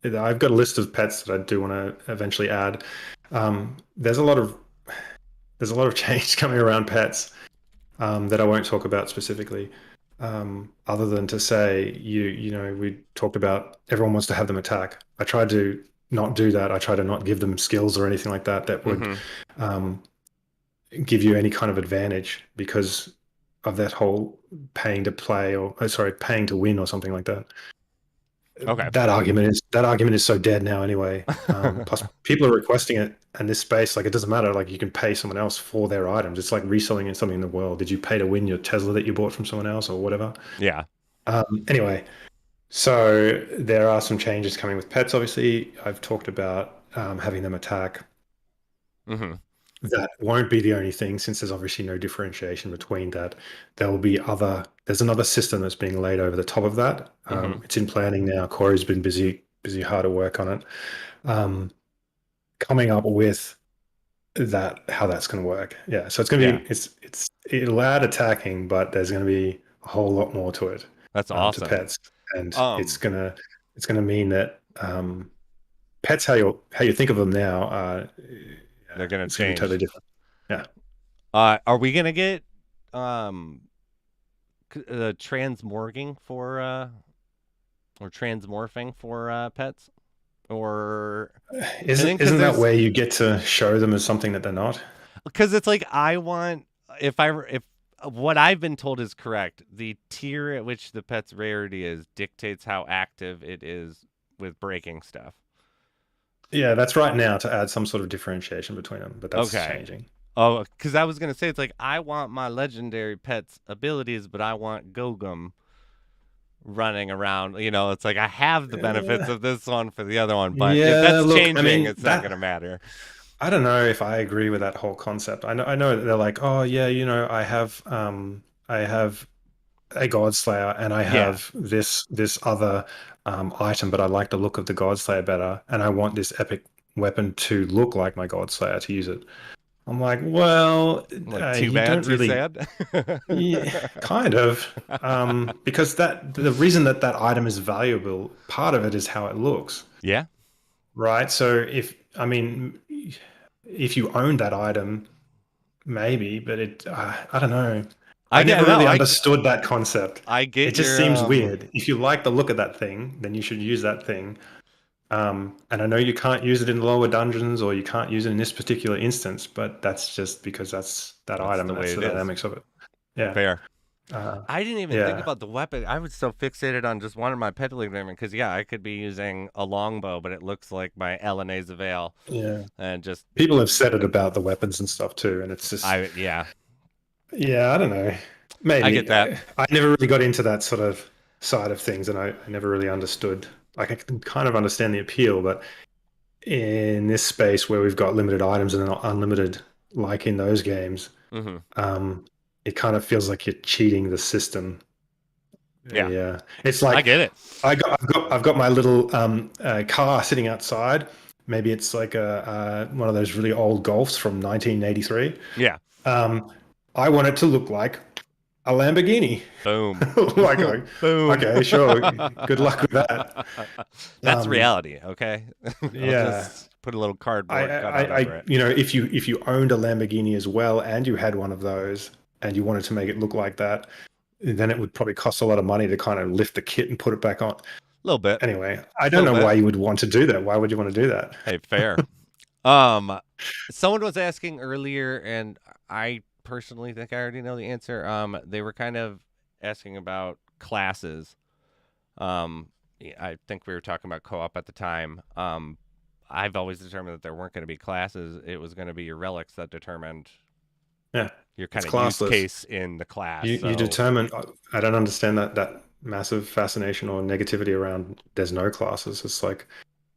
I've got a list of pets that I do want to eventually add. Um, there's a lot of there's a lot of change coming around pets that I won't talk about specifically. other than to say we talked about everyone wants to have them attack. I tried to not do that. I try to not give them skills or anything like that that would Mm-hmm. um, give you any kind of advantage because of that whole paying to play or sorry, paying to win or something like that. Okay. That argument is so dead now anyway. Plus, people are requesting it in this space. Like, it doesn't matter. Like, you can pay someone else for their items. It's like reselling something in the world. Did you pay to win your Tesla that you bought from someone else or whatever? Yeah. Anyway, so there are some changes coming with pets. Obviously, I've talked about having them attack. Mm-hmm. That won't be the only thing, since there's obviously no differentiation between that. There will be other. There's another system that's being laid over the top of that. Mm-hmm. It's in planning now. Corey's been busy hard at work on it, um, coming up with that how that's going to work. Yeah, so it's going to Yeah. be it'll add attacking, but there's going to be a whole lot more to it, That's to awesome. pets, and it's Um, gonna mean that pets how you think of them now, they're yeah, gonna it's gonna be totally change. different. Yeah. Are we gonna get um transmorging for or transmorphing for pets? Or I think because Isn't that there's where you get to show them as something that they're not? because it's like I want if what I've been told is correct, the tier at which the pet's rarity is dictates how active it is with breaking stuff. Yeah, that's right now to add some sort of differentiation between them, but that's Okay. changing. Oh, because I was gonna say it's like I want my legendary pet's abilities, but I want Gogum running around. It's like I have the benefits Uh, of this one for the other one, but if yeah, that's look, I changing, mean it's not gonna that matter. I don't know if I agree with that whole concept. I know that they're like, oh yeah, I have a God Slayer and I Yeah, have this other item, but I like the look of the God Slayer better, and I want this epic weapon to look like my God Slayer to use it. I'm like, well, like too you bad, don't too really, sad. yeah, kind of, because that the reason that that item is valuable, part of it is how it looks, Yeah, right? So if you own that item, maybe, but I don't know. I I get never no, really understood that concept. I It get just your seems weird. If you like the look of that thing, then you should use that thing. And I know you can't use it in lower dungeons or you can't use it in this particular instance, but that's just because that's that That's item the and way that's it the is. dynamics of it. Yeah. Fair. Uh, I didn't even think yeah. about the weapon. I was so fixated on just wanting my pet agreement because yeah, I could be using a longbow, but it looks like my Elenese Veil, Yeah. and just People have said it about the weapons and stuff too, and it's just yeah, yeah, I don't know. I get Maybe. that. I never really got into that sort of side of things, and I never really understood. Like, I can kind of understand the appeal, but in this space where we've got limited items and they're not unlimited, like in those games, Hmm. um, it kind of feels like you're cheating the system. Yeah, Yeah, it's I like get it. I've got my little car sitting outside. Maybe it's like one of those really old Golfs from 1983. Yeah. Um, I want it to look like a Lamborghini. Boom. Like, Boom. okay, sure. Good luck with that. That's Um, reality, okay? I'll yeah. just put a little I, cardboard cutout I, over I, it. if you owned a Lamborghini as well and you had one of those and you wanted to make it look like that, then it would probably cost a lot of money to kind of lift the kit and put it back on. A little bit. Anyway, I A don't little know bit. why you would want to do that. Why would you want to do that? Hey, fair. Um, Someone was asking earlier, and I personally think I already know the answer. They were kind of asking about classes. I think we were talking about co-op at the time. I've always determined that there weren't going to be classes. It was going to be your relics that determined Yeah, your it's kind of use classless. case in the class. You So determine. I don't understand that massive fascination or negativity around there's no classes. It's like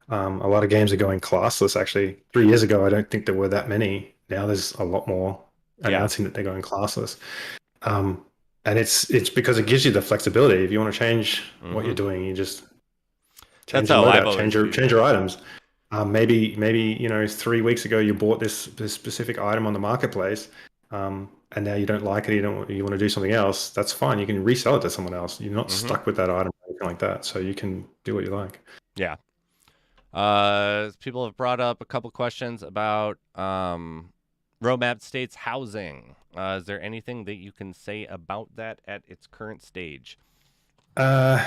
a lot of games are going classless. Actually, 3 years ago, I don't think there were that many. Now there's a lot more yeah. announcing that they're going classless. Um, and it's because it gives you the flexibility. If you want to change what Hmm. you're doing, you just That's change your how I've loadout, always viewed change it. your items. Maybe 3 weeks ago you bought this specific item on the marketplace, and now you don't like it. You want to do something else. That's fine. You can resell it to someone else. You're not Hmm. stuck with that item or anything like that. So you can do what you like. Yeah. People have brought up a couple questions about roadmap states housing. Is there anything that you can say about that at its current stage? Uh,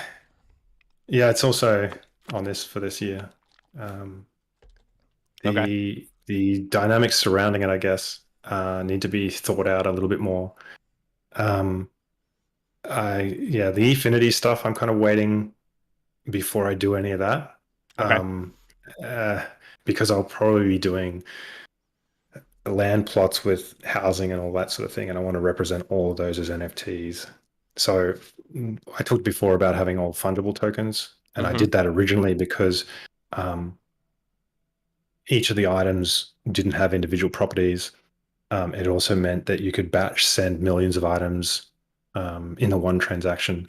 yeah, it's also on this for this year. Um, Okay. the dynamics surrounding it, I guess, need to be thought out a little bit more. Um, the Efinity stuff, I'm kind of waiting before I do any of that. Okay. Um, uh, because I'll probably be doing land plots with housing and all that sort of thing, and I want to represent all of those as NFTs. So I talked before about having all fungible tokens, and I Mm-hmm. did that originally because um, each of the items didn't have individual properties. It also meant that you could batch send millions of items in the one transaction,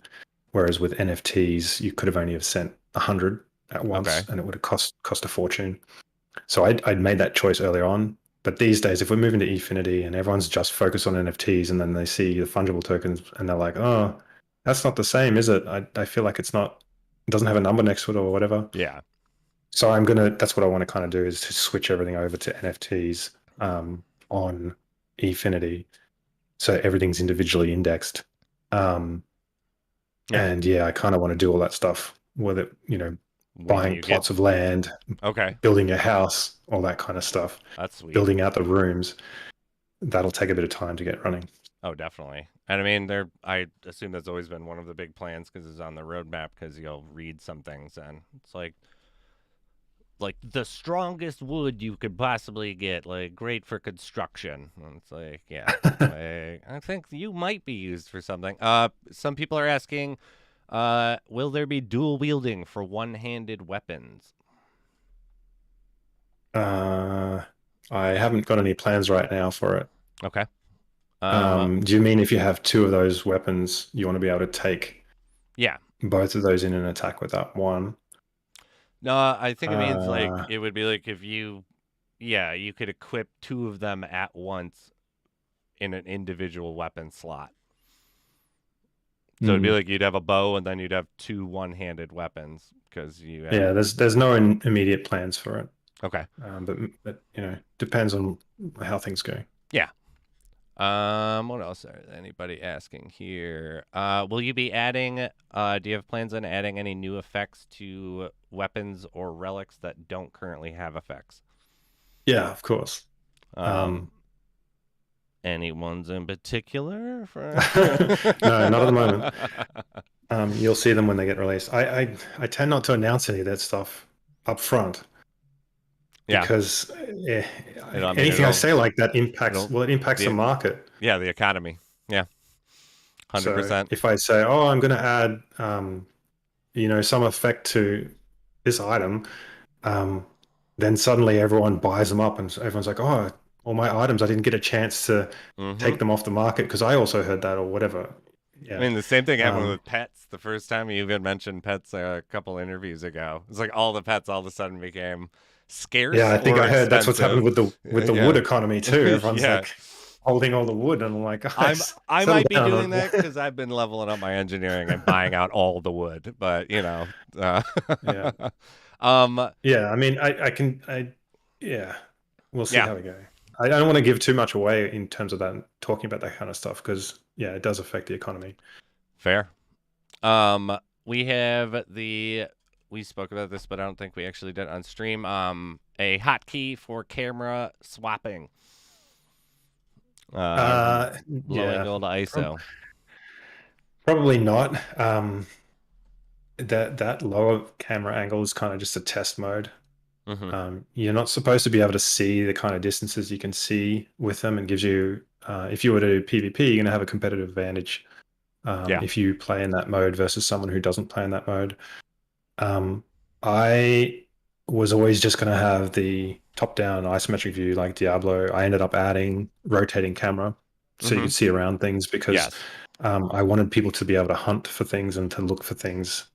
whereas with NFTs you could have only have sent 100 at once, Okay. and it would have cost a fortune. So I'd made that choice earlier on. But these days, if we're moving to Efinity and everyone's just focused on NFTs and then they see the fungible tokens and they're like, oh, that's not the same, is it? I feel like it's not, it doesn't have a number next to it or whatever. Yeah. So that's what I want to kind of do is to switch everything over to NFTs on Efinity. So everything's individually indexed. Um, Yeah. and yeah, I kind of want to do all that stuff with it, When buying you get plots of land, okay, building a house, all that kind of stuff, that's sweet. building out the rooms. That'll take a bit of time to get running. Oh, definitely. And I mean, there. I assume that's always been one of the big plans because it's on the roadmap. Because you'll read some things and it's like the strongest wood you could possibly get, like great for construction. And it's like, yeah, like, I think you might be used for something. Some people are asking, will there be dual wielding for one-handed weapons? uh, I haven't got any plans right now for it. Okay. Um, Do you mean if you have two of those weapons, you want to be able to take yeah. both of those in an attack with that one? No, I think it means like Uh, it would be like if you, yeah, you could equip two of them at once in an individual weapon slot. So it'd be hmm. like you'd have a bow and then you'd have two one-handed weapons because you have. Yeah, there's no immediate plans for it, Okay. but depends on how things go. Yeah. What else? Are anybody asking here? Will you be adding? Do you have plans on adding any new effects to weapons or relics that don't currently have effects? Yeah, of course. Um, Um, any ones in particular? For no, not at the moment. You'll see them when they get released. I tend not to announce any of that stuff up front yeah. because I mean, anything I say like that it'll it impacts the the market. yeah the economy. Yeah, 100 So percent. if I say, oh, I'm going to add, some effect to this item, um, then suddenly everyone buys them up and everyone's like, oh, all my items, I didn't get a chance to Mm-hmm. take them off the market because I also heard that or whatever. I Yeah. mean, the same thing happened Um, with pets. The first time you even mentioned pets a couple interviews ago, it's like all the pets all of a sudden became yeah, scarce I think or I heard that's what's happened expensive. with the wood Yeah, economy too. Everyone's yeah. like holding all the wood, and I'm like, guys, I settle might be down doing on. that because I've been leveling up my engineering and buying out all the wood. But uh, Yeah, um, yeah. I mean, yeah. We'll see yeah, how we go. I don't want to give too much away in terms of that talking about that kind of stuff because yeah, it does affect the economy. fair. Um, we have we spoke about this, but I don't think we actually did on stream. A hotkey for camera swapping. Uh, Uh, low yeah, angle to prob- ISO. probably not. That lower camera angle is kind of just a test mode. Mm-hmm. You're not supposed to be able to see the kind of distances you can see with them, and gives you, if you were to do PvP, you're going to have a competitive advantage Yeah. if you play in that mode versus someone who doesn't play in that mode. Um, I was always just going to have the top-down isometric view like Diablo. I ended up adding rotating camera so you Mm-hmm. could see around things because Yes. I wanted people to be able to hunt for things and to look for things.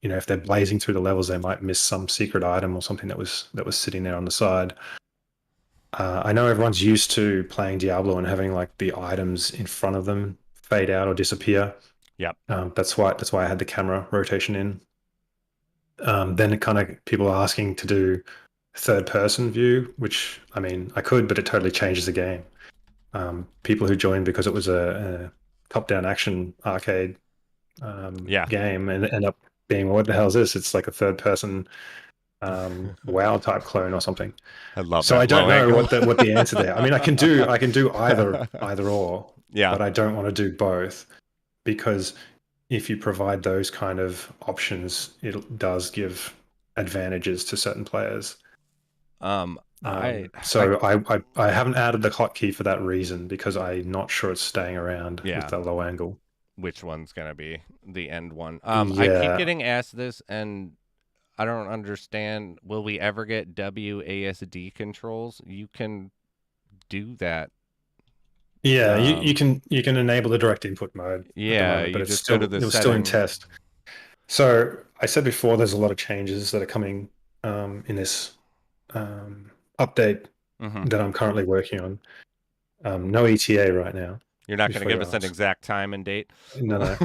If they're blazing through the levels, they might miss some secret item or something that was sitting there on the side. I know everyone's used to playing Diablo and having like the items in front of them fade out or disappear. Yep. That's why I had the camera rotation in. Then it kind of people are asking to do third person view, which I mean I could, but it totally changes the game. People who joined because it was a top-down action arcade Yeah. game and end up being, what the hell is this? It's like a third-person WoW type clone or something. I love So I that don't low know angle. what the answer there. I mean, I can do either or, Yeah. but I don't want to do both because if you provide those kind of options, it does give advantages to certain players. Um, I, I, So I haven't added the hotkey for that reason because I'm not sure it's staying around with yeah. the low angle. Which one's gonna be the end one? I keep Yeah, getting asked this, and I don't understand. Will we ever get WASD controls? You can do that. yeah, you Um, you can enable the direct input mode at the yeah, moment, but you just go to the it was still in settings. test. So I said before, there's a lot of changes that are coming in this update Hmm. that I'm currently working on. No ETA right now, You're not going to before give you us an ask. exact time and date. No, no.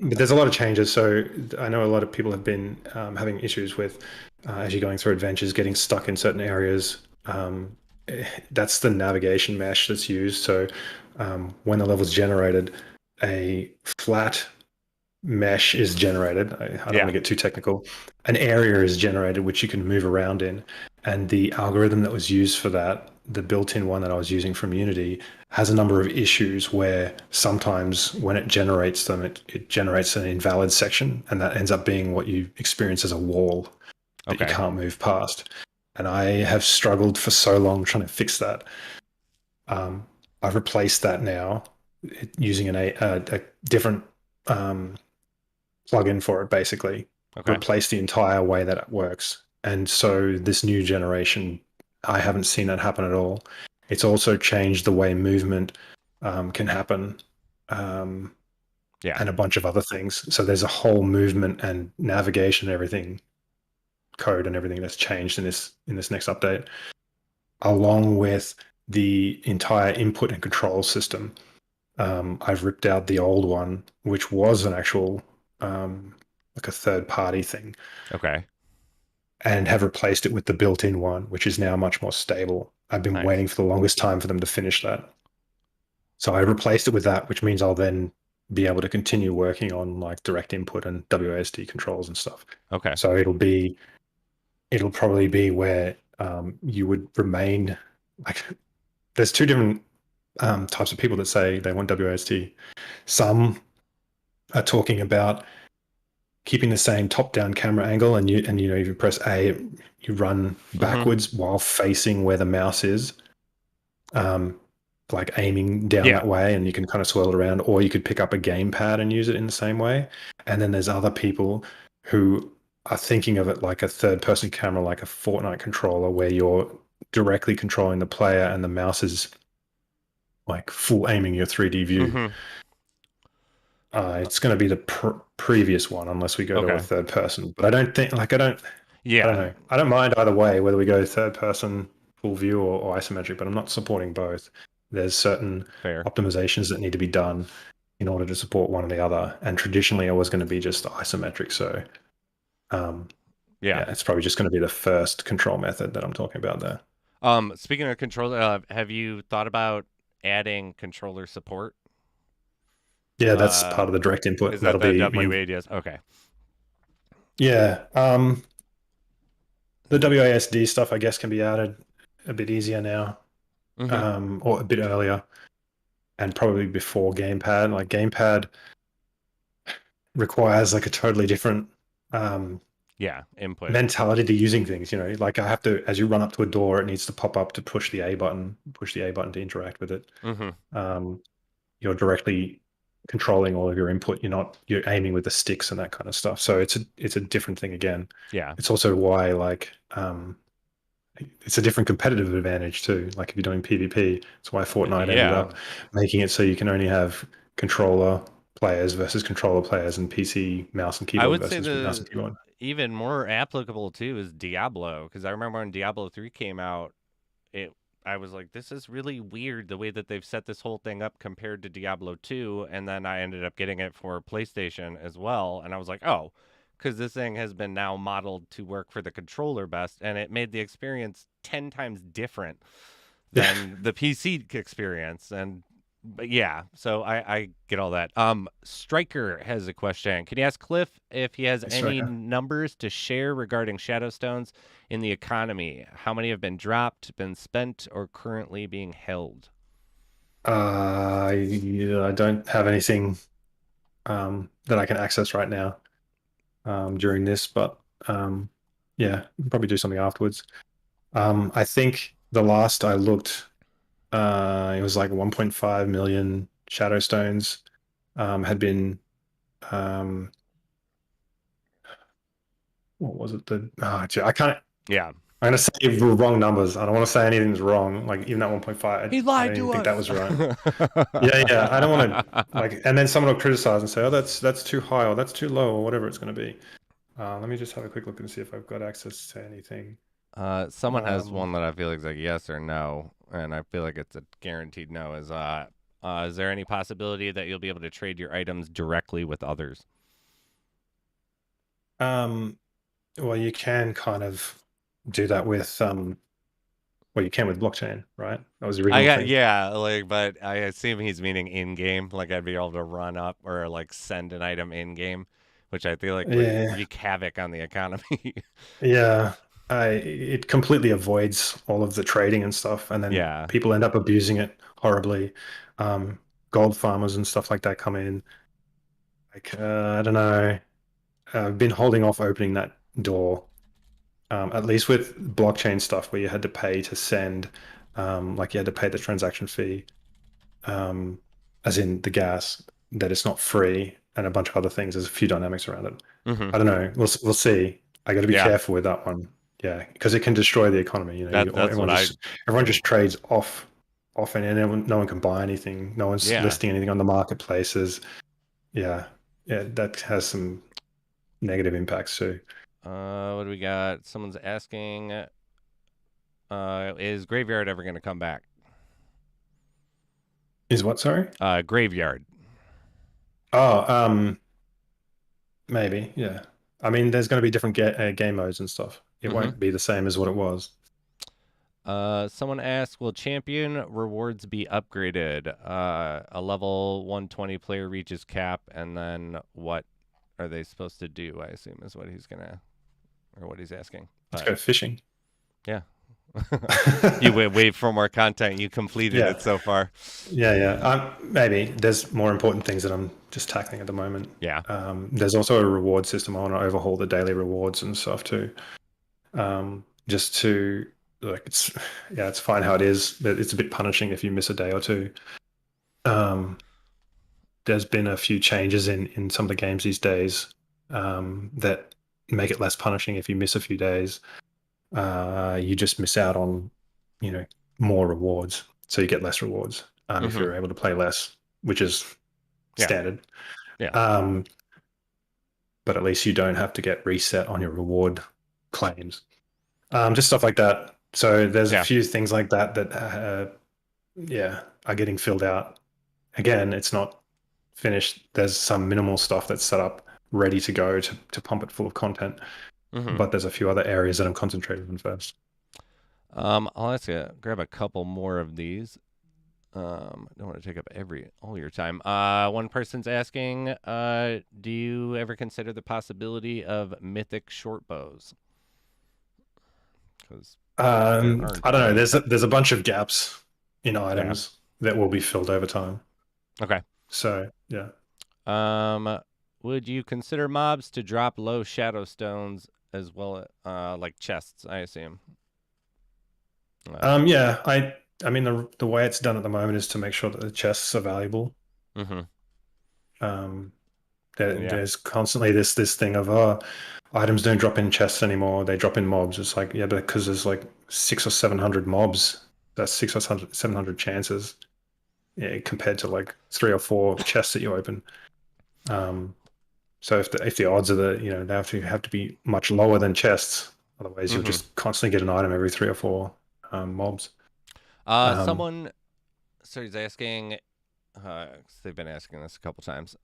But there's a lot of changes. So I know a lot of people have been having issues with, as you're going through adventures, getting stuck in certain areas. That's the navigation mesh that's used. So when the level's generated, a flat mesh is generated. I don't want Yeah. to get too technical. An area is generated which you can move around in. And the algorithm that was used for that, the built-in one that I was using from Unity, has a number of issues where sometimes when it generates them, it generates an invalid section, and that ends up being what you experience as a wall that you Okay. can't move past. And I have struggled for so long trying to fix that. Um, I've replaced that now using a different um, plugin for it, basically Okay. replace the entire way that it works. And so this new generation, I haven't seen that happen at all. It's also changed the way movement can happen, um, Yeah. and a bunch of other things. So there's a whole movement and navigation, and everything, code and everything that's changed in this next update, along with the entire input and control system. I've ripped out the old one, which was an actual like a third party thing, Okay. and have replaced it with the built-in one, which is now much more stable. I've been Nice. waiting for the longest time for them to finish that. So I replaced it with that, which means I'll then be able to continue working on like direct input and WASD controls and stuff. Okay. So it'll probably be where you would remain like there's two different types of people that say they want WASD. Some are talking about keeping the same top-down camera angle, and if you press A, you run Mm-hmm. backwards while facing where the mouse is, um, like aiming down Yeah. that way, and you can kind of swirl it around, or you could pick up a gamepad and use it in the same way. And then there's other people who are thinking of it like a third-person camera, like a Fortnite controller, where you're directly controlling the player and the mouse is like full aiming your 3D view. Mm-hmm. It's going to be the previous one unless we go to a Okay. third person. But I don't think, like, I don't Yeah. know. I don't mind either way, whether we go third person, full view, or isometric, but I'm not supporting both. There's certain Fair. optimizations that need to be done in order to support one or the other. And traditionally, I was going to be just isometric. So, um, Yeah. yeah, it's probably just going to be the first control method that I'm talking about there. Speaking of controller, have you thought about adding controller support? Yeah, that's part of the direct input. Is that That'll the be when, WADS? Okay. yeah. The WASD stuff, I guess, can be added a bit easier now, Mm-hmm. or a bit earlier, and probably before gamepad. Like gamepad requires like a totally different Yeah. Input. mentality to using things. Like I have to, as you run up to a door, it needs to pop up to push the A button to interact with it. Mm-hmm. Um, you're directly controlling all of your input. You're aiming with the sticks and that kind of stuff. So it's a different thing again. Yeah. It's also why like it's a different competitive advantage too. Like if you're doing PvP, it's why Fortnite ended Yeah. up making it so you can only have controller players versus controller players and PC mouse and I keyboard would say versus mouse the and keyboard. even more applicable too is Diablo, because I remember when Diablo 3 came out, it I was like, this is really weird the way that they've set this whole thing up compared to Diablo 2, and then I ended up getting it for PlayStation as well, and I was like, oh, because this thing has been now modeled to work for the controller best, and it made the experience 10 times different. than the PC experience. And but yeah, so I get all that. Striker has a question. Can you ask Cliff if he has any Striker. numbers to share regarding Shadowstones in the economy? How many have been dropped, been spent, or currently being held? Yeah, I don't have anything that I can access right now during this, but yeah, probably do something afterwards. I think the last I looked, it was like 1.5 million Shadowstones had been um, what was it? I can't. Yeah, I'm gonna say the wrong numbers. I don't want to say anything's wrong. Like even that 1.5, he I lied don't even to think that us. was right. Yeah, yeah. I don't want to like, and then someone will criticize and say, "Oh, that's too high, or that's too low, or whatever it's going to be." Let me just have a quick look and see if I've got access to anything. Someone has Um, one that I feel like is like yes or no, and I feel like it's a guaranteed no. Is there any possibility that you'll be able to trade your items directly with others? um, well, you can kind of do that with well, you can with blockchain, right? That was the I original got thing. yeah, like, but I assume he's meaning in game. Like I'd be able to run up or like send an item in game, which I feel like would Yeah, wreak havoc on the economy. yeah. It completely avoids all of the trading and stuff, and then Yeah. people end up abusing it horribly. Um, Gold farmers and stuff like that come in. Like, I don't know. I've been holding off opening that door, at least with blockchain stuff where you had to pay to send, like you had to pay the transaction fee, um, as in the gas, that it's not free, and a bunch of other things. There's a few dynamics around it. Hmm. I don't know. We'll see. I got to be Yeah. careful with that one. Yeah, because it can destroy the economy. That's what I Everyone just think. trades off, and no one can buy anything. No one's Yeah. listing anything on the marketplaces. Yeah, yeah, that has some negative impacts too. What do we got? Someone's asking, is Graveyard ever going to come back? Is what? Sorry. Graveyard. Oh, maybe. Yeah. I mean, there's going to be different game modes and stuff. It Hmm. won't be the same as what it was. Someone asked, will champion rewards be upgraded? A level 120 player reaches cap, and then what are they supposed to do? I assume is what he's gonna or what he's asking. Let's But go fishing. yeah, you wait for more content. You completed Yeah. it so far. Yeah, yeah. Maybe there's more important things that I'm just tackling at the moment. Yeah. There's also a reward system. I want to overhaul the daily rewards and stuff too. Just to like, it's fine how it is, but it's a bit punishing if you miss a day or two. Um, there's been a few changes in some of the games these days that make it less punishing if you miss a few days. You just miss out on, you know, more rewards, so you get less rewards if Hmm. you're able to play less, which is Yeah. standard. Yeah. Um, but at least you don't have to get reset on your reward claims. Just stuff like that. So there's a Yeah. few things like that that yeah, are getting filled out. Again, it's not finished. There's some minimal stuff that's set up ready to go to pump it full of content, Hmm. but there's a few other areas that I'm concentrating on first. I'll ask you grab a couple more of these. Don't want to take up all your time. One person's asking, do you ever consider the possibility of mythic short bows? Because there aren't I don't know. any. There's a bunch of gaps in Yeah. items that will be filled over time. Okay. So yeah. Um, would you consider mobs to drop low shadow stones as well, like chests? I assume. Uh, Yeah. I mean the way it's done at the moment is to make sure that the chests are valuable. mm-hmm. Um, Yeah. there's constantly this thing of items don't drop in chests anymore. They drop in mobs. It's like, yeah, because there's like 600 or 700 mobs. That's 600 or 700 chances, yeah, compared to like 3 or 4 chests that you open. Um, so if the odds are they have to be much lower than chests. Otherwise, you'll Mm-hmm. just constantly get an item every 3 or 4 mobs. Um, Someone, so he's asking. 'Cause they've been asking this a couple times.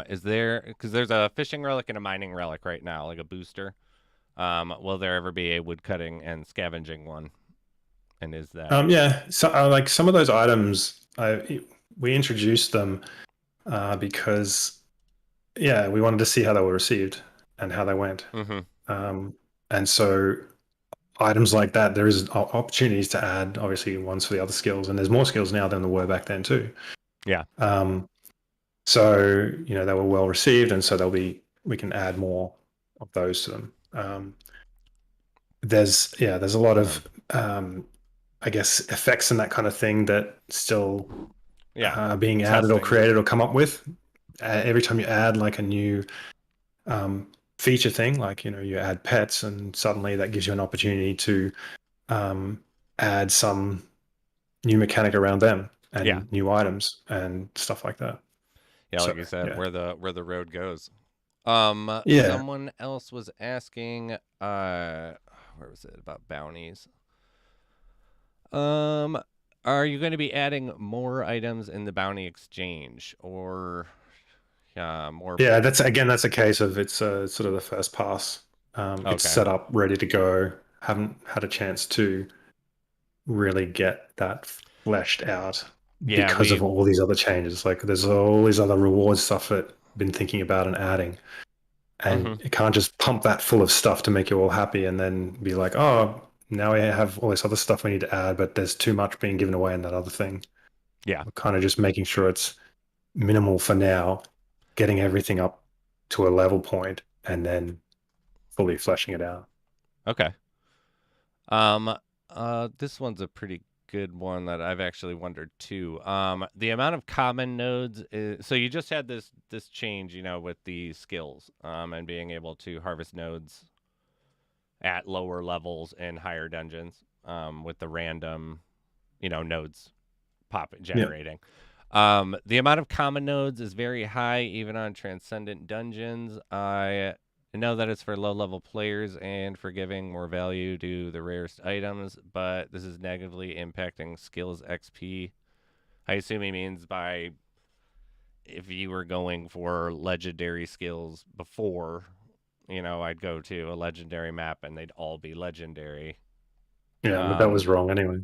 Is there because there's a fishing relic and a mining relic right now, like a booster. Will there ever be a woodcutting and scavenging one? And is that Yeah. So like some of those items, we introduced them because yeah, we wanted to see how they were received and how they went. mm-hmm. Um, and so items like that, there is opportunities to add obviously ones for the other skills, and there's more skills now than there were back then too. Yeah. Um, so they were well received, and so we can add more of those to them. There's a lot of I guess effects and that kind of thing that still Yeah. being added or Testing. created or come up with. Every time you add like a new um, feature thing, like you add pets, and suddenly that gives you an opportunity to um, add some new mechanic around them Yeah. and new items and stuff like that. Yeah, So like you said, yeah, where the road goes. yeah, Someone else was asking, where was it about bounties? Um, are you going to be adding more items in the bounty exchange, or more? yeah. That's a case of it's sort of the first pass. It's Okay. set up, ready to go. Haven't had a chance to really get that fleshed out Yeah, because we. of all these other changes. Like there's all these other reward stuff that I've been thinking about and adding. And Mm-hmm. you can't just pump that full of stuff to make you all happy and then be like, oh, now we have all this other stuff we need to add, but there's too much being given away in that other thing. Yeah. We're kind of just making sure it's minimal for now, getting everything up to a level point and then fully fleshing it out. Okay. This one's a pretty good one that I've actually wondered too. The amount of common nodes is, so you just had this change, with the skills, and being able to harvest nodes at lower levels in higher dungeons, with the random, nodes pop Yeah. generating. The amount of common nodes is very high, even on transcendent dungeons. I know that it's for low level players and for giving more value to the rarest items, but this is negatively impacting skills XP. I assume he means by if you were going for legendary skills before, I'd go to a legendary map and they'd all be legendary. Yeah, but that Um, was wrong anyway.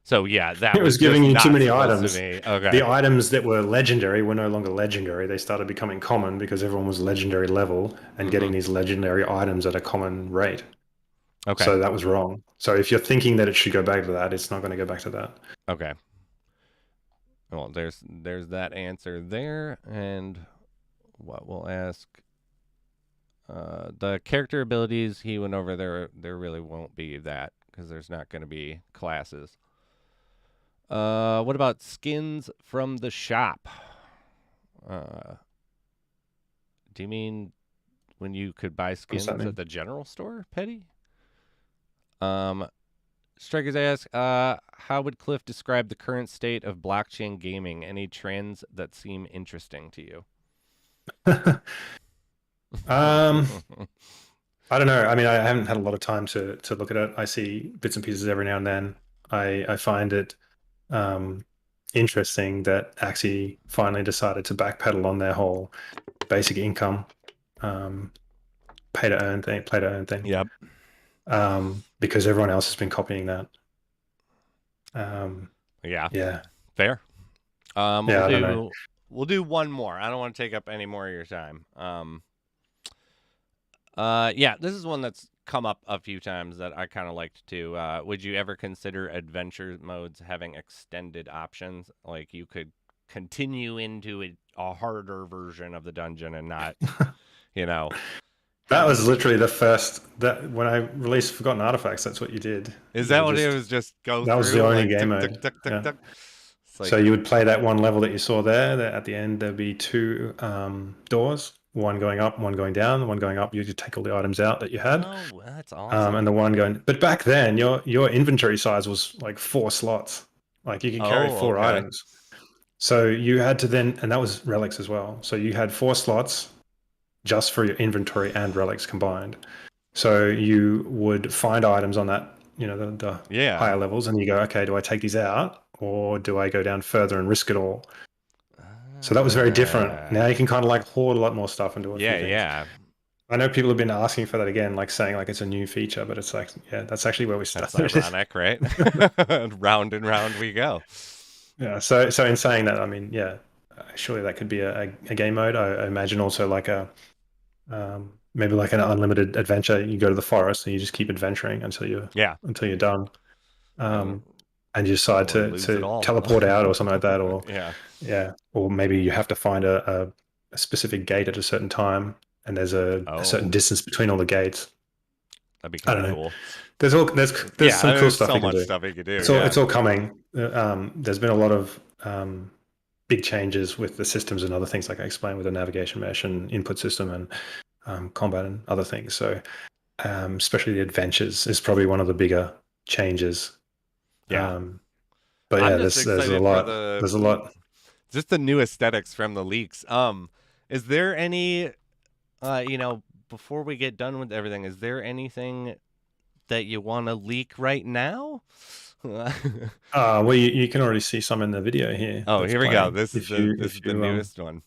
so yeah, that It was was giving just you too not many supposed to items. be. Okay. The items that were legendary were no longer legendary. They started becoming common because everyone was legendary level and Mm-hmm. getting these legendary items at a common rate. Okay. So that was wrong. So if you're thinking that it should go back to that, it's not going to go back to that. Okay. Well, there's that answer there, and what we'll ask. The character abilities he went over there. There really won't be that because there's not going to be classes. What about skins from the shop? Uh, do you mean when you could buy What does that skins at mean? the general store, Petty? Um, Strikers ask, how would Cliff describe the current state of blockchain gaming? Any trends that seem interesting to you? um, I don't know. I mean, I haven't had a lot of time to look at it. I see bits and pieces every now and then. I find it um, interesting that Axie finally decided to backpedal on their whole basic income um, play to earn thing, Yep. because everyone else has been copying that. Um, Yeah. yeah, Fair. We'll yeah, I don't know. do one more. I don't want to take up any more of your time. Yeah, this is one that's come up a few times that I kind of liked too. Would you ever consider adventure modes having extended options? Like you could continue into a harder version of the dungeon and not, you know, That you was literally the first that when I released Forgotten Artifacts, that's what you did. is You that would what it just was? Just go that was the through only like game tick tick mode. tick tick Yeah. tick. It's So like, you would play that one level that you saw there. That at the end there'd be two doors, one going up, one going down. The one going up, you could take all the items out that you had, oh, that's and awesome. the one going. But back then, your inventory size was like 4 slots. Like you could carry Oh, 4 okay. items. So you had to then, and that was relics as well. So you had 4 slots just for your inventory and relics combined. So you would find items on that, the Yeah. higher levels, and you go, okay, do I take these out or do I go down further and risk it all? So that was very different. Now you Ah. can kind of like hoard a lot more stuff and do a few Yeah, things. yeah. I know people have been asking for that again, like saying like it's a new feature, but it's like, yeah, that's actually where we That's started. ironic, right? Round and round we go. Yeah. So in saying that, I mean, yeah, surely that could be a game mode. I imagine also like a maybe like an unlimited adventure. You go to the forest and you just keep adventuring Yeah. until you're done. And, Um, and you decide or lose it to all. teleport out or something like that, or Yeah. yeah, or maybe you have to find a specific gate at a certain time, and there's a certain Oh, distance between all the gates. that'd be I kind don't of know. cool. There's Yeah, some cool there's stuff so you can much do. stuff you could do. It's Yeah. all coming. There's been a lot of big changes with the systems and other things, like I explained with the navigation mesh and input system and combat and other things. So especially the adventures is probably one of the bigger changes. Yeah. But I'm yeah, just there's a excited for lot. the There's a lot. just the new aesthetics from the leaks. Is there any you know, before we get done with everything, is there anything that you want to leak right now? Well, you can already see some in the video here Oh, that's here we go. playing. This is the newest one.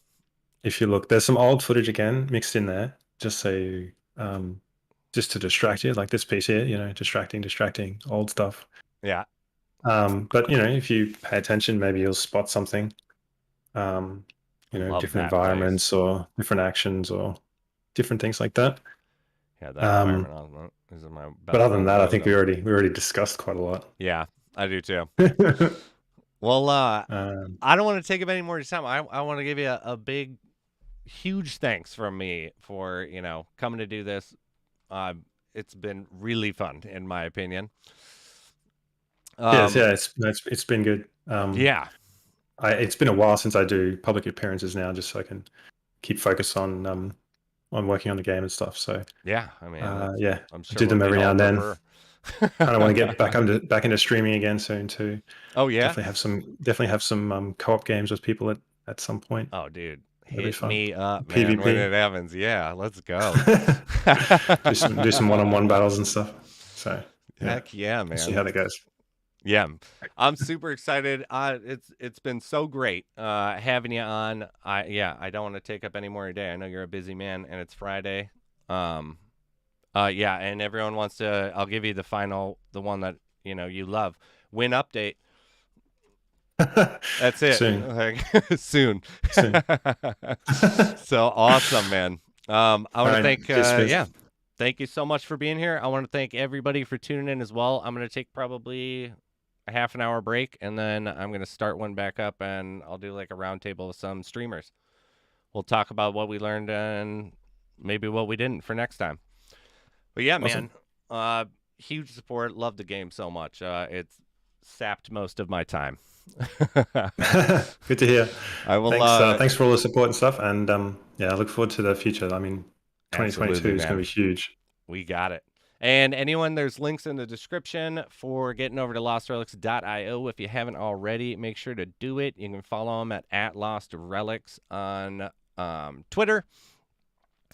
If you look, there's some old footage again mixed in there, just so um, just to distract you, like this piece here, distracting old stuff. Yeah. But if you pay attention, maybe you'll spot something. Um, Love different that place. environments or different actions or different things like that. Yeah, that Um, environment element is my but best other than friend's that, I think dojo. we already discussed quite a lot. Yeah, I do too. Well, um, I don't want to take up any more of your time. I want to give you a big, huge thanks from me for, coming to do this. Uh, it's been really fun, in my opinion. yes, Um, yeah, it's been good. yeah, It's been a while since I do public appearances now, just so I can keep focus on working on the game and stuff. So yeah. I mean, yeah, I'm I sure do what them we'd every now all and then. prefer. Kind of want to get back into streaming again soon too. Oh yeah. Definitely have some co-op games with people at some point. Oh dude, That'd be hit fun. me up, man, when PvP. it happens. Yeah, let's go. Do some one-on-one battles and stuff. So yeah, Heck yeah, we'll see how man. that goes. Yeah, I'm super excited. It's been so great having you on. I don't want to take up any more of your day. I know you're a busy man, and it's Friday. Um, yeah, and everyone wants to. I'll give you the one that you love. Win update. That's it. Soon. Like, soon. Soon. So awesome, man. I All want to right. thank. Cheers, Yeah, Fizz. thank you so much for being here. I want to thank everybody for tuning in as well. I'm going to take probably a half an hour break, and then I'm going to start one back up, and I'll do like a roundtable with some streamers. We'll talk about what we learned and maybe what we didn't for next time. But yeah, Awesome. man, huge support. Love the game so much. It's sapped most of my time. Good to hear. I will. Thanks for all the support and stuff. And yeah, I look forward to the future. I mean, 2022 Absolutely, is going to man. be huge. We got it. And anyone, there's links in the description for getting over to lostrelics.io. If you haven't already, make sure to do it. You can follow them at LostRelics on Twitter,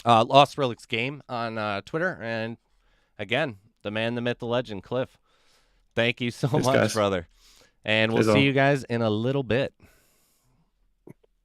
Lost Relics Game on Twitter. And again, the man, the myth, the legend, Cliff. Thank you so Cheers, much, guys. brother. And we'll Cheers see all. you guys in a little bit.